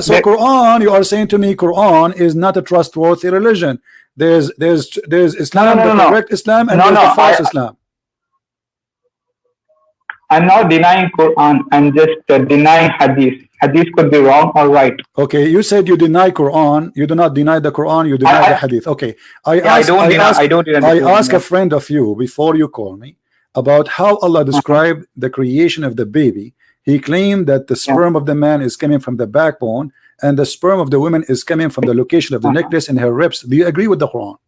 So Quran, you are saying to me Quran is not a trustworthy religion. There's Islam, the correct Islam, and there's the false Islam. I'm not denying Quran. I'm just denying hadith. Hadith could be wrong or right. Okay, you said you deny Quran. You do not deny the Quran. You deny the hadith. Okay, I ask a friend of you before you call me about how Allah described the creation of the baby. He claimed that the sperm of the man is coming from the backbone, and the sperm of the woman is coming from the location of the necklace in her ribs. Do you agree with the Quran?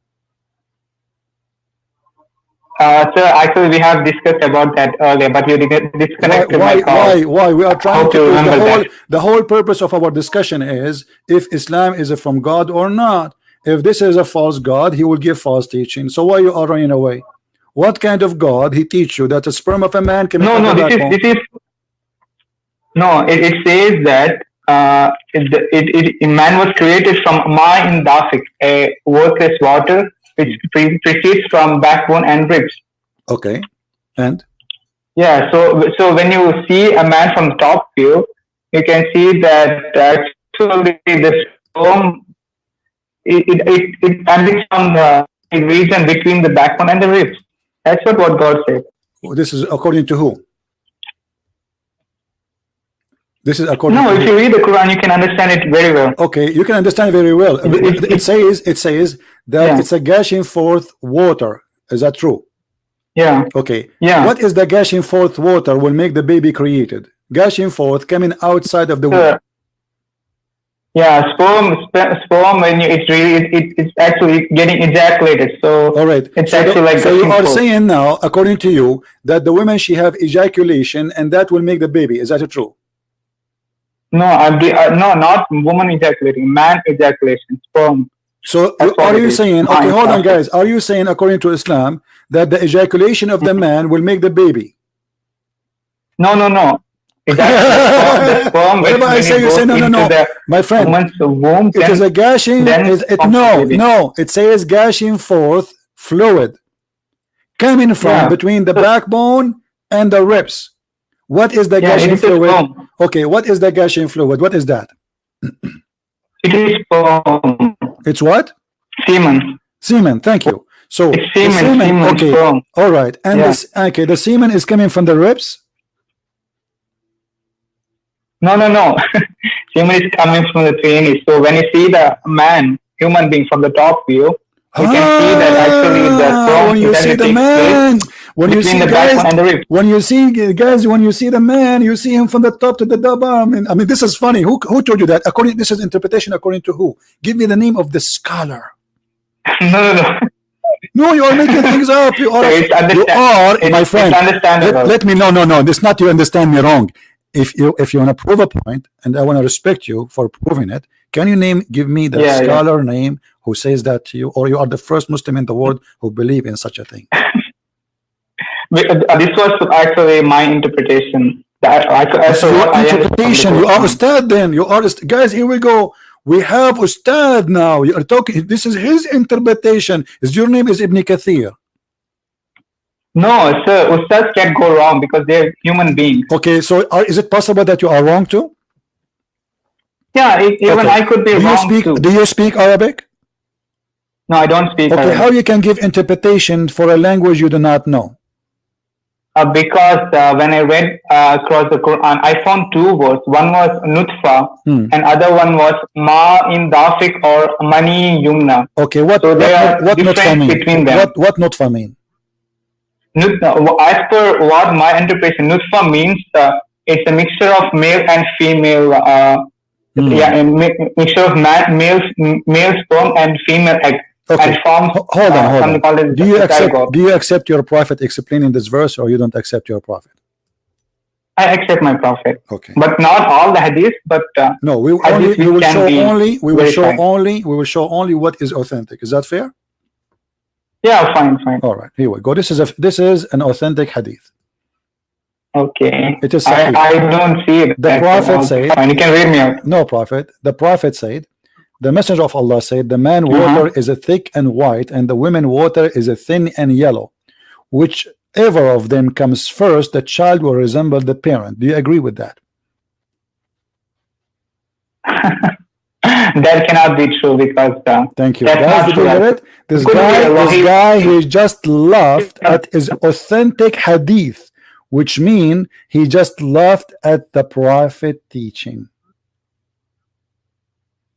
Sir, actually, we have discussed about that earlier, but you disconnected my call. Why? We are trying to the whole purpose of our discussion is if Islam is from God or not. If this is a false God, he will give false teaching. So why you are running away? What kind of God he teach you that the sperm of a man can? It says that man was created from ma in dafik, a worthless water which proceeds from backbone and ribs. Okay, and so when you see a man from top view, you can see that actually the sperm it emanates from the region between the backbone and the ribs. That's what God said. This is according to who? This is according to if you read the Quran, you can understand it very well. Okay, you can understand it very well. It says that it's a gushing forth water. Is that true? Yeah. Okay. Yeah. What is the gushing forth water will make the baby created? Gushing forth coming outside of the womb. Yeah, sperm when it's actually getting ejaculated. So all right, it's actually like. So you are saying now, according to you, that the women she have ejaculation and that will make the baby. Is that true? No, no, not woman ejaculating, man ejaculation, sperm. So are you saying? Okay, hold on, guys. Are you saying, according to Islam, that the ejaculation of the man will make the baby? No. Whatever I say, you say no. My friend, womb, it is a gushing. It says gushing forth fluid coming from between the backbone and the ribs. What is the gushing fluid? Okay, what is the gushing fluid? What is that? It is sperm. It's what? Semen. Semen. Thank you. So it's semen. Okay. Sperm. All right. And the semen is coming from the ribs. No. Semen is coming from the penis. So when you see the human being from the top view, you can see that actually the sperm. When you see the man, when you see the man, you see him from the top to the bottom. I mean, this is funny. Who told you that? This is interpretation according to who? Give me the name of the scholar. No. No, you are making things up. You are, my friend. It's understandable. Let me. No. This is not you understand me wrong. if you want to prove a point, and I want to respect you for proving it, can you give me the scholar name who says that to you, or you are the first Muslim in the world who believe in such a thing? This was actually my interpretation. Interpretation. You are Ustadz then. You are guys. Here we go. We have Ustadz now. You are talking. This is his interpretation. Your name is Ibn Kathir. No, sir. Ustadz can't go wrong because they're human beings. Okay, so is it possible that you are wrong too? Yeah, even I could be wrong too. Do you speak Arabic? No, I don't speak Arabic. Okay, how you can give interpretation for a language you do not know? Because when I read across the Quran, I found two words. One was nutfa, and other one was ma in dafik or mani yumna. Okay, what nutfa mean? Between them. What nutfa mean? As per what my interpretation, nutfa means it's a mixture of male and female. Yeah, a mixture of male sperm and female egg. Okay. Hold on. Do you accept your prophet explaining this verse, or you don't accept your prophet? I accept my prophet. Okay. But not all the hadith. But no, we will show only what is authentic. Is that fair? Yeah, fine. All right. Here we go. This is an authentic hadith. Okay. It is. I don't see it. The prophet said. Fine. You can read me out. No prophet. The prophet said. The messenger of Allah said, the man water is a thick and white, and the women water is a thin and yellow. Whichever of them comes first, the child will resemble the parent. Do you agree with that? That cannot be true because thank you. Guys, did you hear it? This guy he just laughed at his authentic hadith, which means he just laughed at the prophet teaching.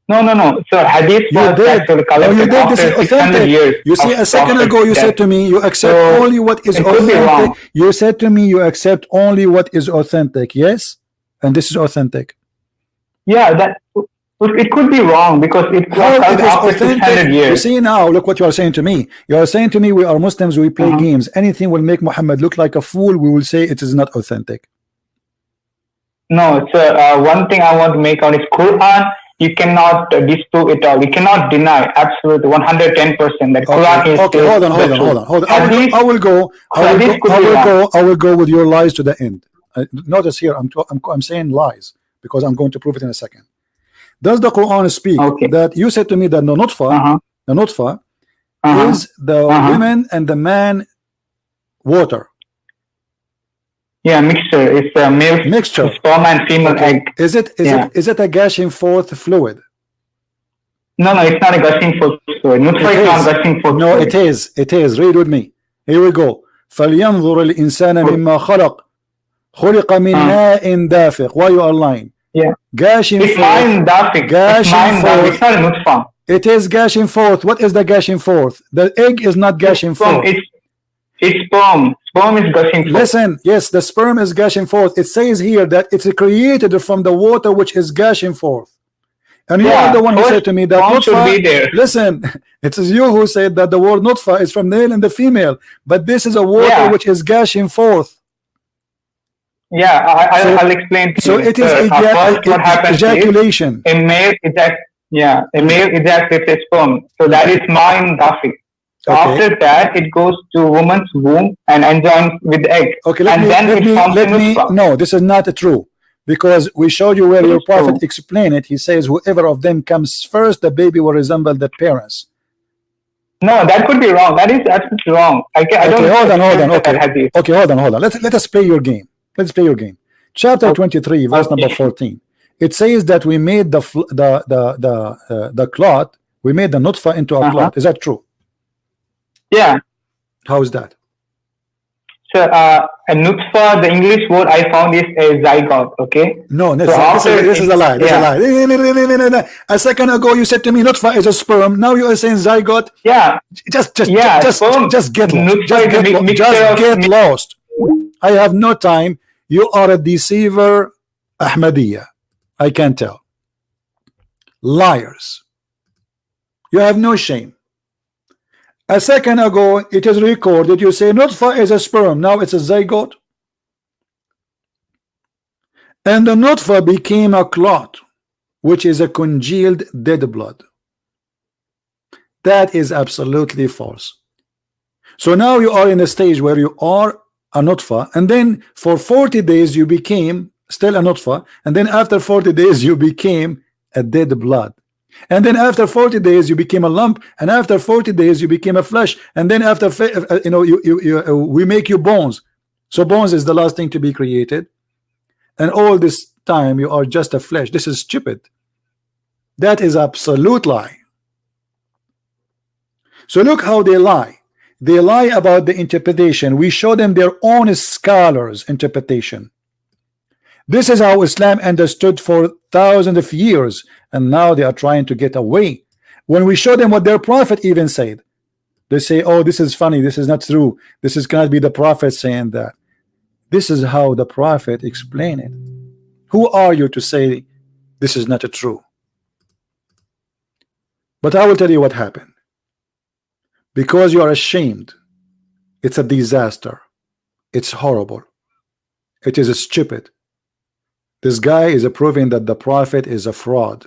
No. So hadith was actually collected after 600 years. You see, a second ago you said to me you accept only what is authentic. You said to me you accept only what is authentic. Yes, and this is authentic. Yeah, that it could be wrong because it was after 600 years. You see now, look what you are saying to me. You are saying to me, we are Muslims, we play games. Anything will make Muhammad look like a fool, we will say it is not authentic. No, sir. One thing I want to make out is Quran. You cannot disprove it all. You cannot deny absolutely 110% that Quran is. Okay, hold on. I will go with your lies to the end. Notice here, I'm saying lies because I'm going to prove it in a second. Does the Quran speak that you said to me that the nutfa is the women and the man water? Yeah, mixture. It's a male sperm and female egg. Is it a gushing forth fluid? No, it's not a gushing forth fluid. Nutfa is not gushing forth no, fluid. it is. Read with me. Here we go. فَلْيَنْظُرِ الْإِنسَانَ مِمَّا خَلَقْ خُلِقَ مِنْ مَاءٍ دَافِقٍ. Why you are lying? Yeah. Gushing forth. It's not a nutfa. It is gushing forth. What is the gushing forth? The egg is not gushing forth. It's sperm. Sperm is gushing forth. Listen, yes, the sperm is gushing forth. It says here that it's created from the water which is gushing forth. And you are the one who said to me that nutfa, listen, it is you who said that the word nutfa is from the male and the female, but this is a water which is gushing forth. Yeah, I'll explain to you. So it is ejaculation. A male ejaculates a sperm. So that is ma'in dafik. So after that, it goes to woman's womb and joins with the egg. Okay, no, this is not true. Because we showed you where your prophet explained it. He says, whoever of them comes first, the baby will resemble the parents. No, that could be wrong. That is absolutely wrong. Hold on. Let us play your game. Let's play your game. Chapter 23, verse number 14. It says that we made the clot, we made the nutfa into a clot. Is that true? Yeah. How is that? So, a nutfa, the English word I found is a zygote, okay? No, this is a lie. This is a lie. A second ago, you said to me nutfa is a sperm. Now you are saying zygote. Yeah. Just get lost. Just get lost. I have no time. You are a deceiver, Ahmadiyya. I can tell. Liars. You have no shame. A second ago, it is recorded. You say nutfa is a sperm. Now it's a zygote. And the nutfa became a clot, which is a congealed dead blood. That is absolutely false. So now you are in a stage where you are a nutfa, and then for 40 days you became still a nutfa, and then after 40 days you became a dead blood, and then after 40 days you became a lump, and after 40 days you became a flesh, and then after we make you bones. So bones is the last thing to be created, and all this time you are just a flesh. This is stupid. That is absolute lie. So look how they lie. They lie about the interpretation. We show them their own scholars' interpretation. This is how Islam understood for thousands of years, and now they are trying to get away. When we show them what their prophet even said, they say, oh, this is funny, this is not true, this cannot be the prophet saying that. This is how the prophet explained it. Who are you to say this is not true? But I will tell you what happened. Because you are ashamed. It's a disaster. It's horrible. It is stupid. This guy is proving that the prophet is a fraud.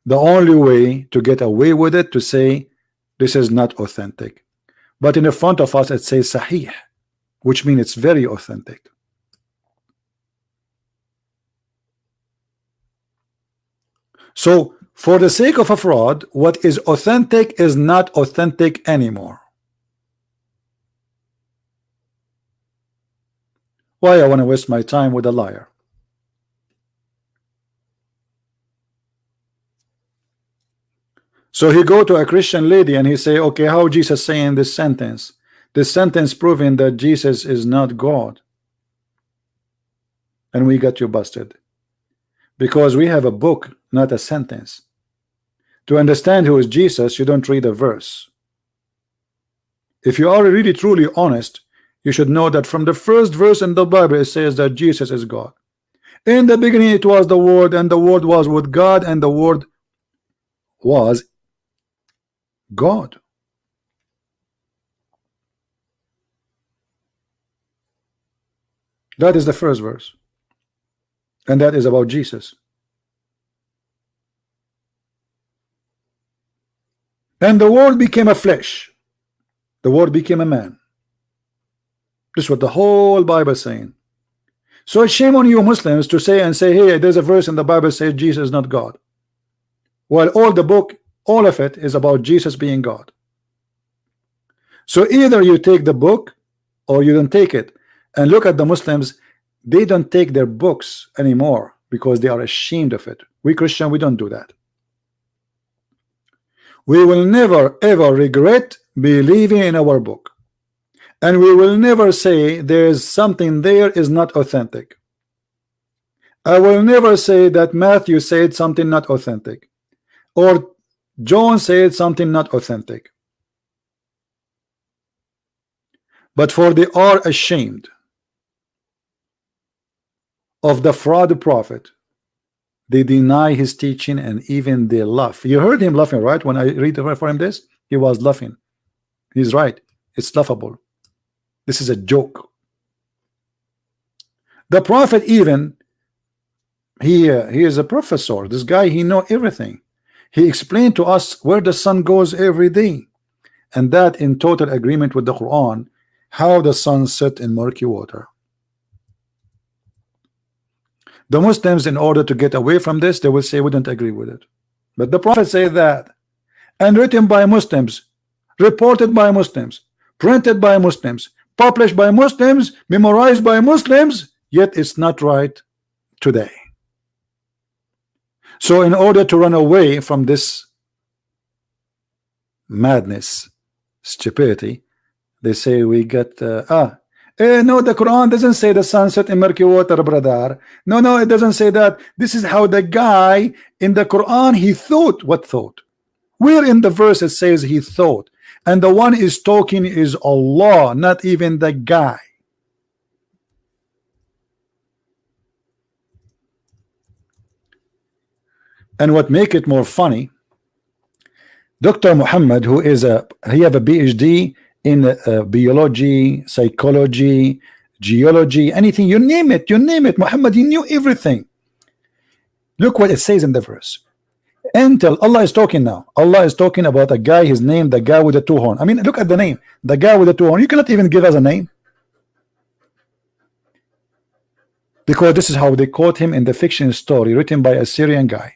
The only way to get away with it to say this is not authentic. But in the front of us it says sahih, which means it's very authentic. So for the sake of a fraud, what is authentic is not authentic anymore. Why I want to waste my time with a liar? So he go to a Christian lady and he say, okay, how Jesus saying this sentence? This sentence proving that Jesus is not God. And we got you busted. Because we have a book, not a sentence. To understand who is Jesus, you don't read a verse. If you are really truly honest, you should know that from the first verse in the Bible it says that Jesus is God. In the beginning it was the Word, and the Word was with God, and the Word was God. That is the first verse, and that is about Jesus. And the Word became a flesh. The Word became a man. This is what the whole Bible is saying. So it's shame on you Muslims to say hey, there's a verse in the Bible says Jesus is not God. While all the book, all of it is about Jesus being God. So either you take the book or you don't take it. And look at the Muslims, they don't take their books anymore because they are ashamed of it. We Christian, we don't do that. We will never ever regret believing in our book, and we will never say there is something there is not authentic. I will never say that Matthew said something not authentic, or John said something not authentic. But for they are ashamed of the fraud prophet. They deny his teaching, and even they laugh. You heard him laughing, right? When I read for him this, he was laughing. He's right. It's laughable. This is a joke. The prophet even, he is a professor. This guy, he know everything. He explained to us where the sun goes every day, and that in total agreement with the Quran, how the sun set in murky water. The Muslims, in order to get away from this, they will say we don't agree with it. But the prophet said that, and written by Muslims, reported by Muslims, printed by Muslims, published by Muslims, memorized by Muslims, yet it's not right today. So in order to run away from this madness, stupidity, they say we get no, the Quran doesn't say the sun set in murky water, brother. No, it doesn't say that. This is how the guy in the Quran, he thought. What thought? Where in the verse it says he thought? And the one is talking is Allah, not even the guy. And what make it more funny, Dr. Muhammad, who is he have a PhD in biology, psychology, geology, anything, you name it, Muhammad, he knew everything. Look what it says in the verse. Until Allah is talking now. Allah is talking about a guy, his name, the guy with the two horns. I mean, look at the name, the guy with the two horns. You cannot even give us a name, because this is how they quote him in the fiction story written by a Syrian guy.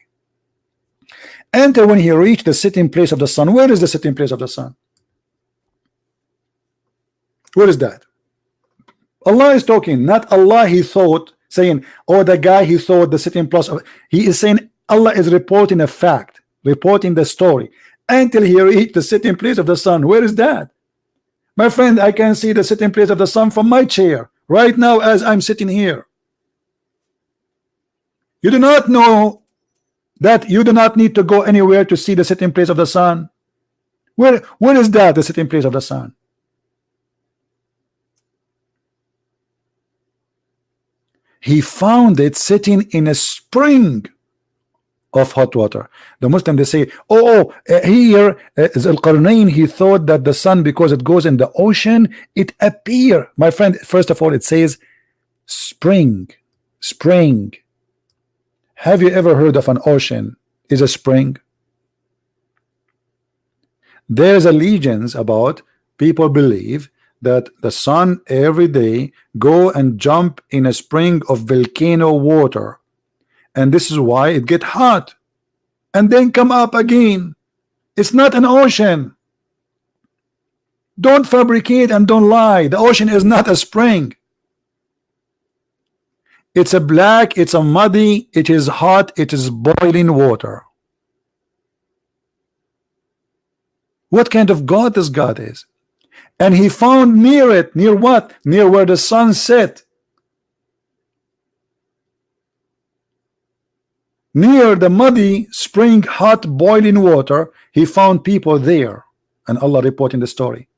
Until when he reached the sitting place of the sun. Where is the sitting place of the sun? Where is that? Allah is talking, not Allah he thought, saying, oh, the guy he thought the sitting place of. He is saying Allah is reporting a fact, reporting the story. Until he reached the sitting place of the sun. Where is that? My friend, I can see the sitting place of the sun from my chair right now as I'm sitting here. You do not know that you do not need to go anywhere to see the sitting place of the sun. Where is that, the sitting place of the sun? He found it sitting in a spring of hot water. The Muslim, they say, here Al-Qarnayn, he thought that the sun, because it goes in the ocean, it appear. My friend, first of all, it says spring. Have you ever heard of an ocean is a spring? There's a legends about people believe that the sun every day go and jump in a spring of volcano water, and this is why it get hot and then come up again. It's not an ocean. Don't fabricate and don't lie. The ocean is not a spring. It's a black, it's a muddy, it is hot, it is boiling water. What kind of God this God is? And he found near it, near what? Near where the sun set. Near the muddy spring, hot boiling water, he found people there. And Allah reporting the story.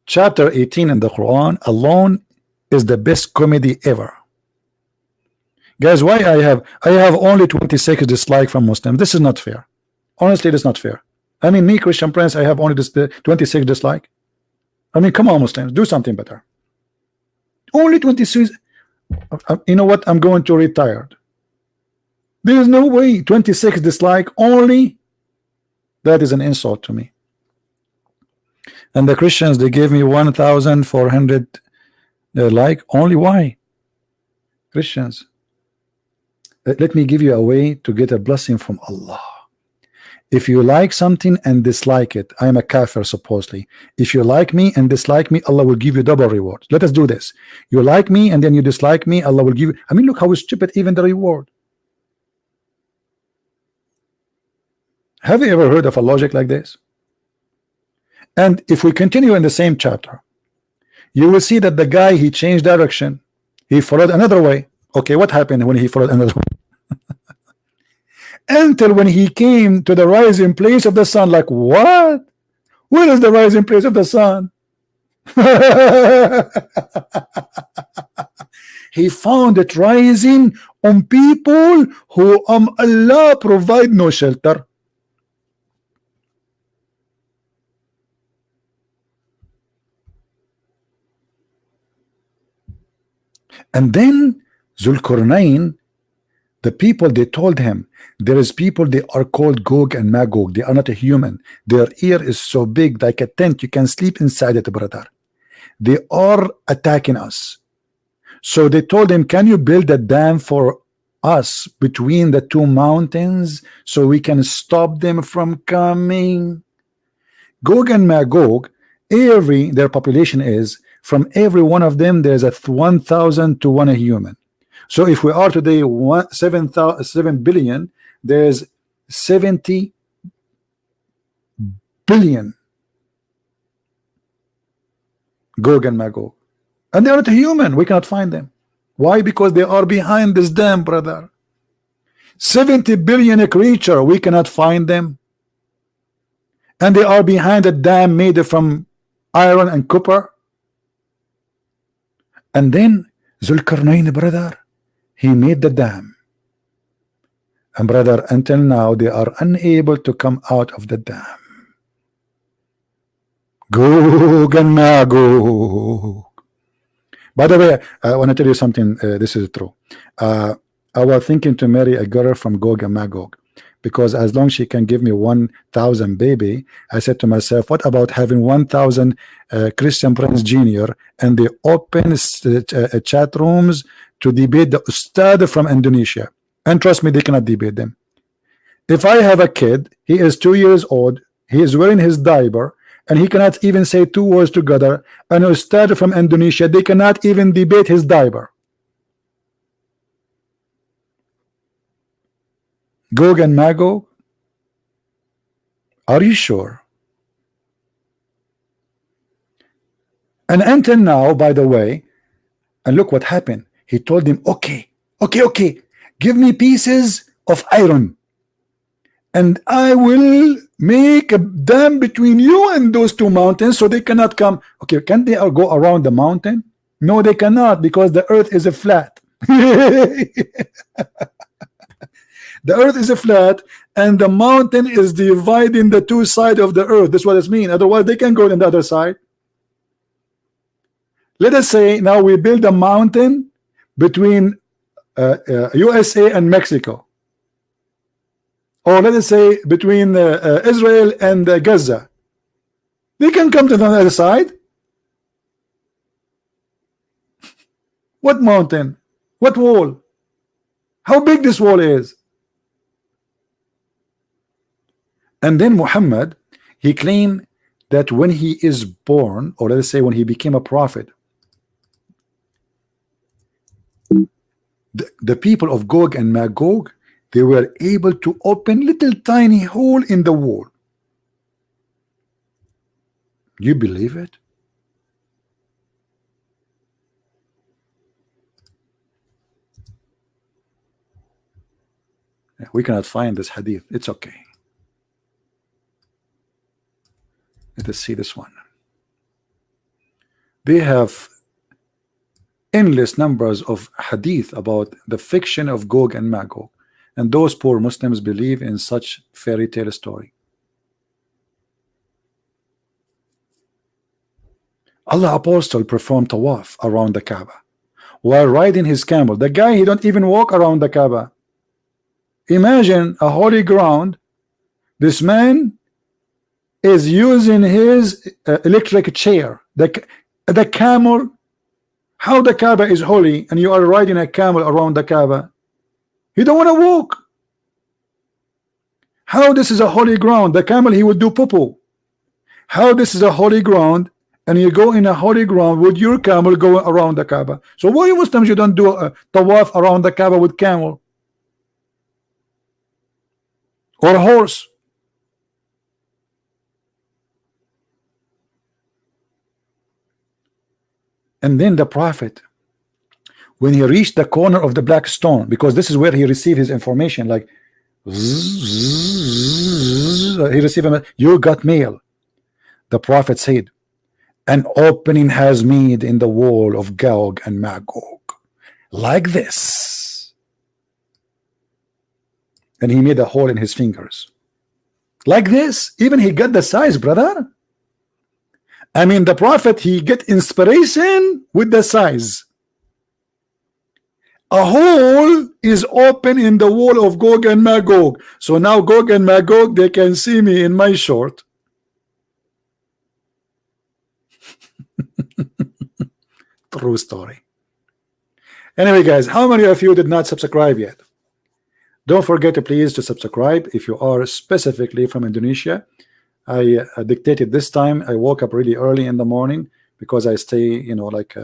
Chapter 18 in the Quran alone is the best comedy ever. Guys, why I have only 26 dislike from Muslims? This is not fair. Honestly, this is not fair. I mean, me, Christian Prince, I have only this 26 dislike. I mean, come on, Muslims, do something better. Only 26. You know what? I'm going to retire. There is no way 26 dislike only. That is an insult to me. And the Christians, they gave me 1,400 like. Only why? Christians, let me give you a way to get a blessing from Allah. If you like something and dislike it, I am a kafir supposedly. If you like me and dislike me, Allah will give you double reward. Let us do this. You like me and then you dislike me, Allah will give you. I mean, look how stupid even the reward. Have you ever heard of a logic like this? And if we continue in the same chapter, you will see that the guy, he changed direction. He followed another way. Okay, what happened when he followed another way? Until when he came to the rising place of the sun, like, what? Where is the rising place of the sun? He found it rising on people who Allah provide no shelter. And then Zulkarnain, the people, they told him, there is people, they are called Gog and Magog. They are not a human. Their ear is so big like a tent. You can sleep inside it, brother. They are attacking us. So they told him, can you build a dam for us between the two mountains so we can stop them from coming? Gog and Magog, their population is, from every one of them, there's a 1,000 to 1 human. So if we are today 7 billion, there's 70 billion Gog and Magog, and they are not human. We cannot find them. Why? Because they are behind this dam, brother. 70 billion a creature, we cannot find them, and they are behind a dam made from iron and copper. And then Zulkarnain, brother, he made the dam. And brother, until now, they are unable to come out of the dam. Gog and Magog. By the way, I want to tell you something. This is true. I was thinking to marry a girl from Gog and Magog, because as long as she can give me 1,000 baby, I said to myself, what about having 1,000 Christian Prince Jr. and they open chat rooms to debate the Ustadh from Indonesia? And trust me, they cannot debate them. If I have a kid, he is 2 years old, he is wearing his diaper, and he cannot even say 2 words together, an Ustadh from Indonesia, they cannot even debate his diaper. Gog and Magog? Are you sure? And until now, by the way, and look what happened. He told him, okay, give me pieces of iron, and I will make a dam between you and those two mountains so they cannot come. Okay, can they all go around the mountain? No, they cannot, because the earth is a flat. The earth is a flat, and the mountain is dividing the two sides of the earth. That's what it means. Otherwise, they can go on the other side. Let us say now we build a mountain between USA and Mexico, or let us say between Israel and Gaza. They can come to the other side. What mountain? What wall? How big this wall is? And then Muhammad, he claimed that when he is born, or let us say when he became a prophet, the people of Gog and Magog, they were able to open little tiny hole in the wall. You believe it? We cannot find this hadith. It's okay. Let us see this one. They have endless numbers of hadith about the fiction of Gog and Magog, and those poor Muslims believe in such fairy tale story. Allah Apostle performed tawaf around the Kaaba while riding his camel. The guy, he don't even walk around the Kaaba. Imagine a holy ground. This man is using his electric chair. The camel. How the Kaaba is holy and you are riding a camel around the Kaaba? You don't want to walk. How this is a holy ground? The camel, he will do poo-poo. How this is a holy ground and you go in a holy ground with your camel going around the Kaaba? So why Muslims you don't do a tawaf around the Kaaba with camel or a horse? And then the prophet, when he reached the corner of the black stone, because this is where he received his information, like he received a, you got mail. The prophet said, an opening has made in the wall of Gog and Magog, like this. And he made a hole in his fingers, like this. Even he got the size, brother. I mean, the prophet, he get inspiration with the size. A hole is open in the wall of Gog and Magog. So now Gog and Magog, they can see me in my short. True story. Anyway, guys, how many of you did not subscribe yet? Don't forget to please to subscribe if you are specifically from Indonesia. I dictated this time. I woke up really early in the morning because I stay, you know, like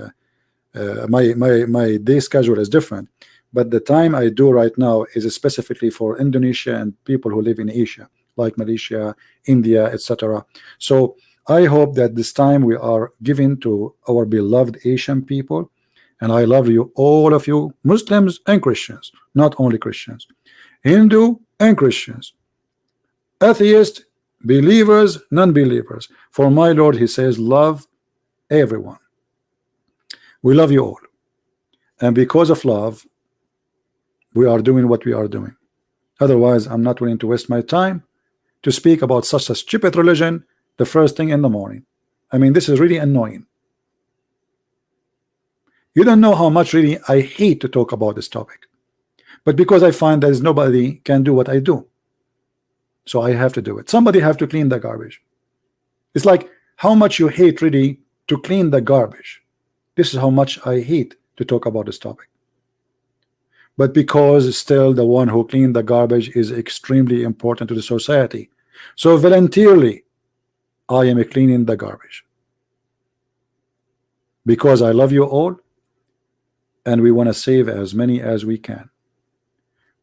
my day schedule is different. But the time I do right now is specifically for Indonesia and people who live in Asia, like Malaysia, India, etc. So I hope that this time we are giving to our beloved Asian people. And I love you, all of you, Muslims and Christians, not only Christians, Hindu and Christians, atheists, believers, non-believers. For my Lord, he says, love everyone. We love you all, and because of love we are doing what we are doing. Otherwise, I'm not willing to waste my time to speak about such a stupid religion the first thing in the morning. I mean, this is really annoying. You don't know how much really I hate to talk about this topic, but because I find there is nobody can do what I do, so I have to do it. Somebody have to clean the garbage. It's like how much you hate really to clean the garbage. This is how much I hate to talk about this topic. But because still the one who clean the garbage is extremely important to the society, so voluntarily I am cleaning the garbage because I love you all and we want to save as many as we can.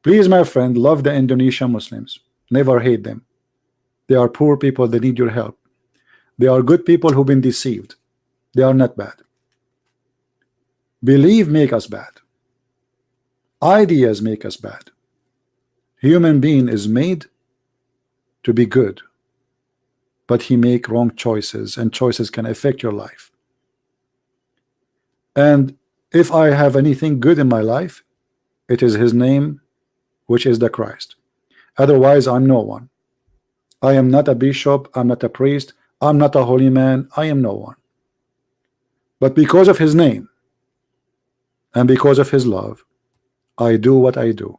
Please, my friend, love the Indonesian Muslims. Never hate them. They are poor people. They need your help. They are good people who've been deceived. They are not bad. Believe make us bad. Ideas make us bad. Human being is made to be good, but he make wrong choices, and choices can affect your life. And if I have anything good in my life, it is his name, which is the Christ. Otherwise I'm no one. I am not a bishop, I'm not a priest, I'm not a holy man, I am no one. But because of his name and because of his love, I do what I do.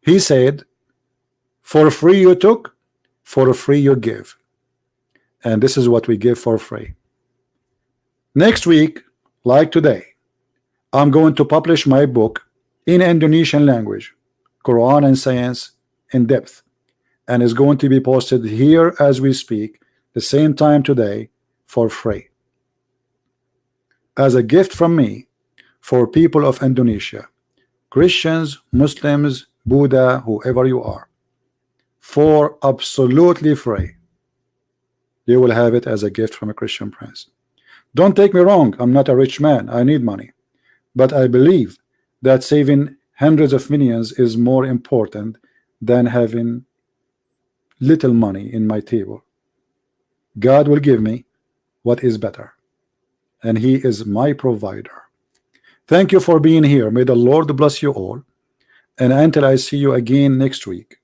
He said, for free you took, for free you give. And this is what we give for free. Next week, like today, I'm going to publish my book in Indonesian language, Quran and Science in Depth, and is going to be posted here as we speak, the same time today, for free. As a gift from me for people of Indonesia, Christians, Muslims, Buddha, whoever you are, for absolutely free. You will have it as a gift from a Christian prince. Don't take me wrong, I'm not a rich man, I need money, but I believe that saving hundreds of millions is more important than having little money in my table. God will give me what is better, and he is my provider. Thank you for being here. May the Lord bless you all, and until I see you again next week,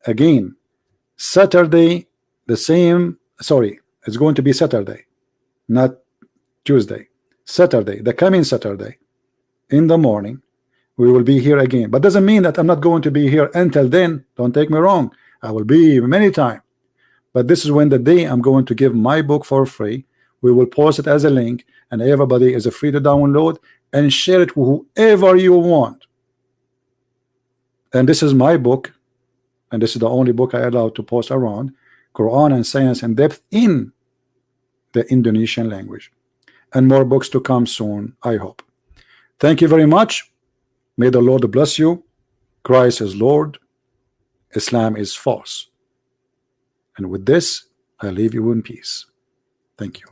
again Saturday, the same, sorry, it's going to be Saturday, not Tuesday, Saturday, the coming Saturday in the morning, we will be here again. But doesn't mean that I'm not going to be here until then. Don't take me wrong, I will be many times, but this is when the day I'm going to give my book for free. We will post it as a link, and everybody is free to download and share it with whoever you want. And this is my book, and this is the only book I allow to post around, Quran and Science in Depth in the Indonesian language, and more books to come soon, I hope. Thank you very much. May the Lord bless you. Christ is Lord, Islam is false. And with this, I leave you in peace. Thank you.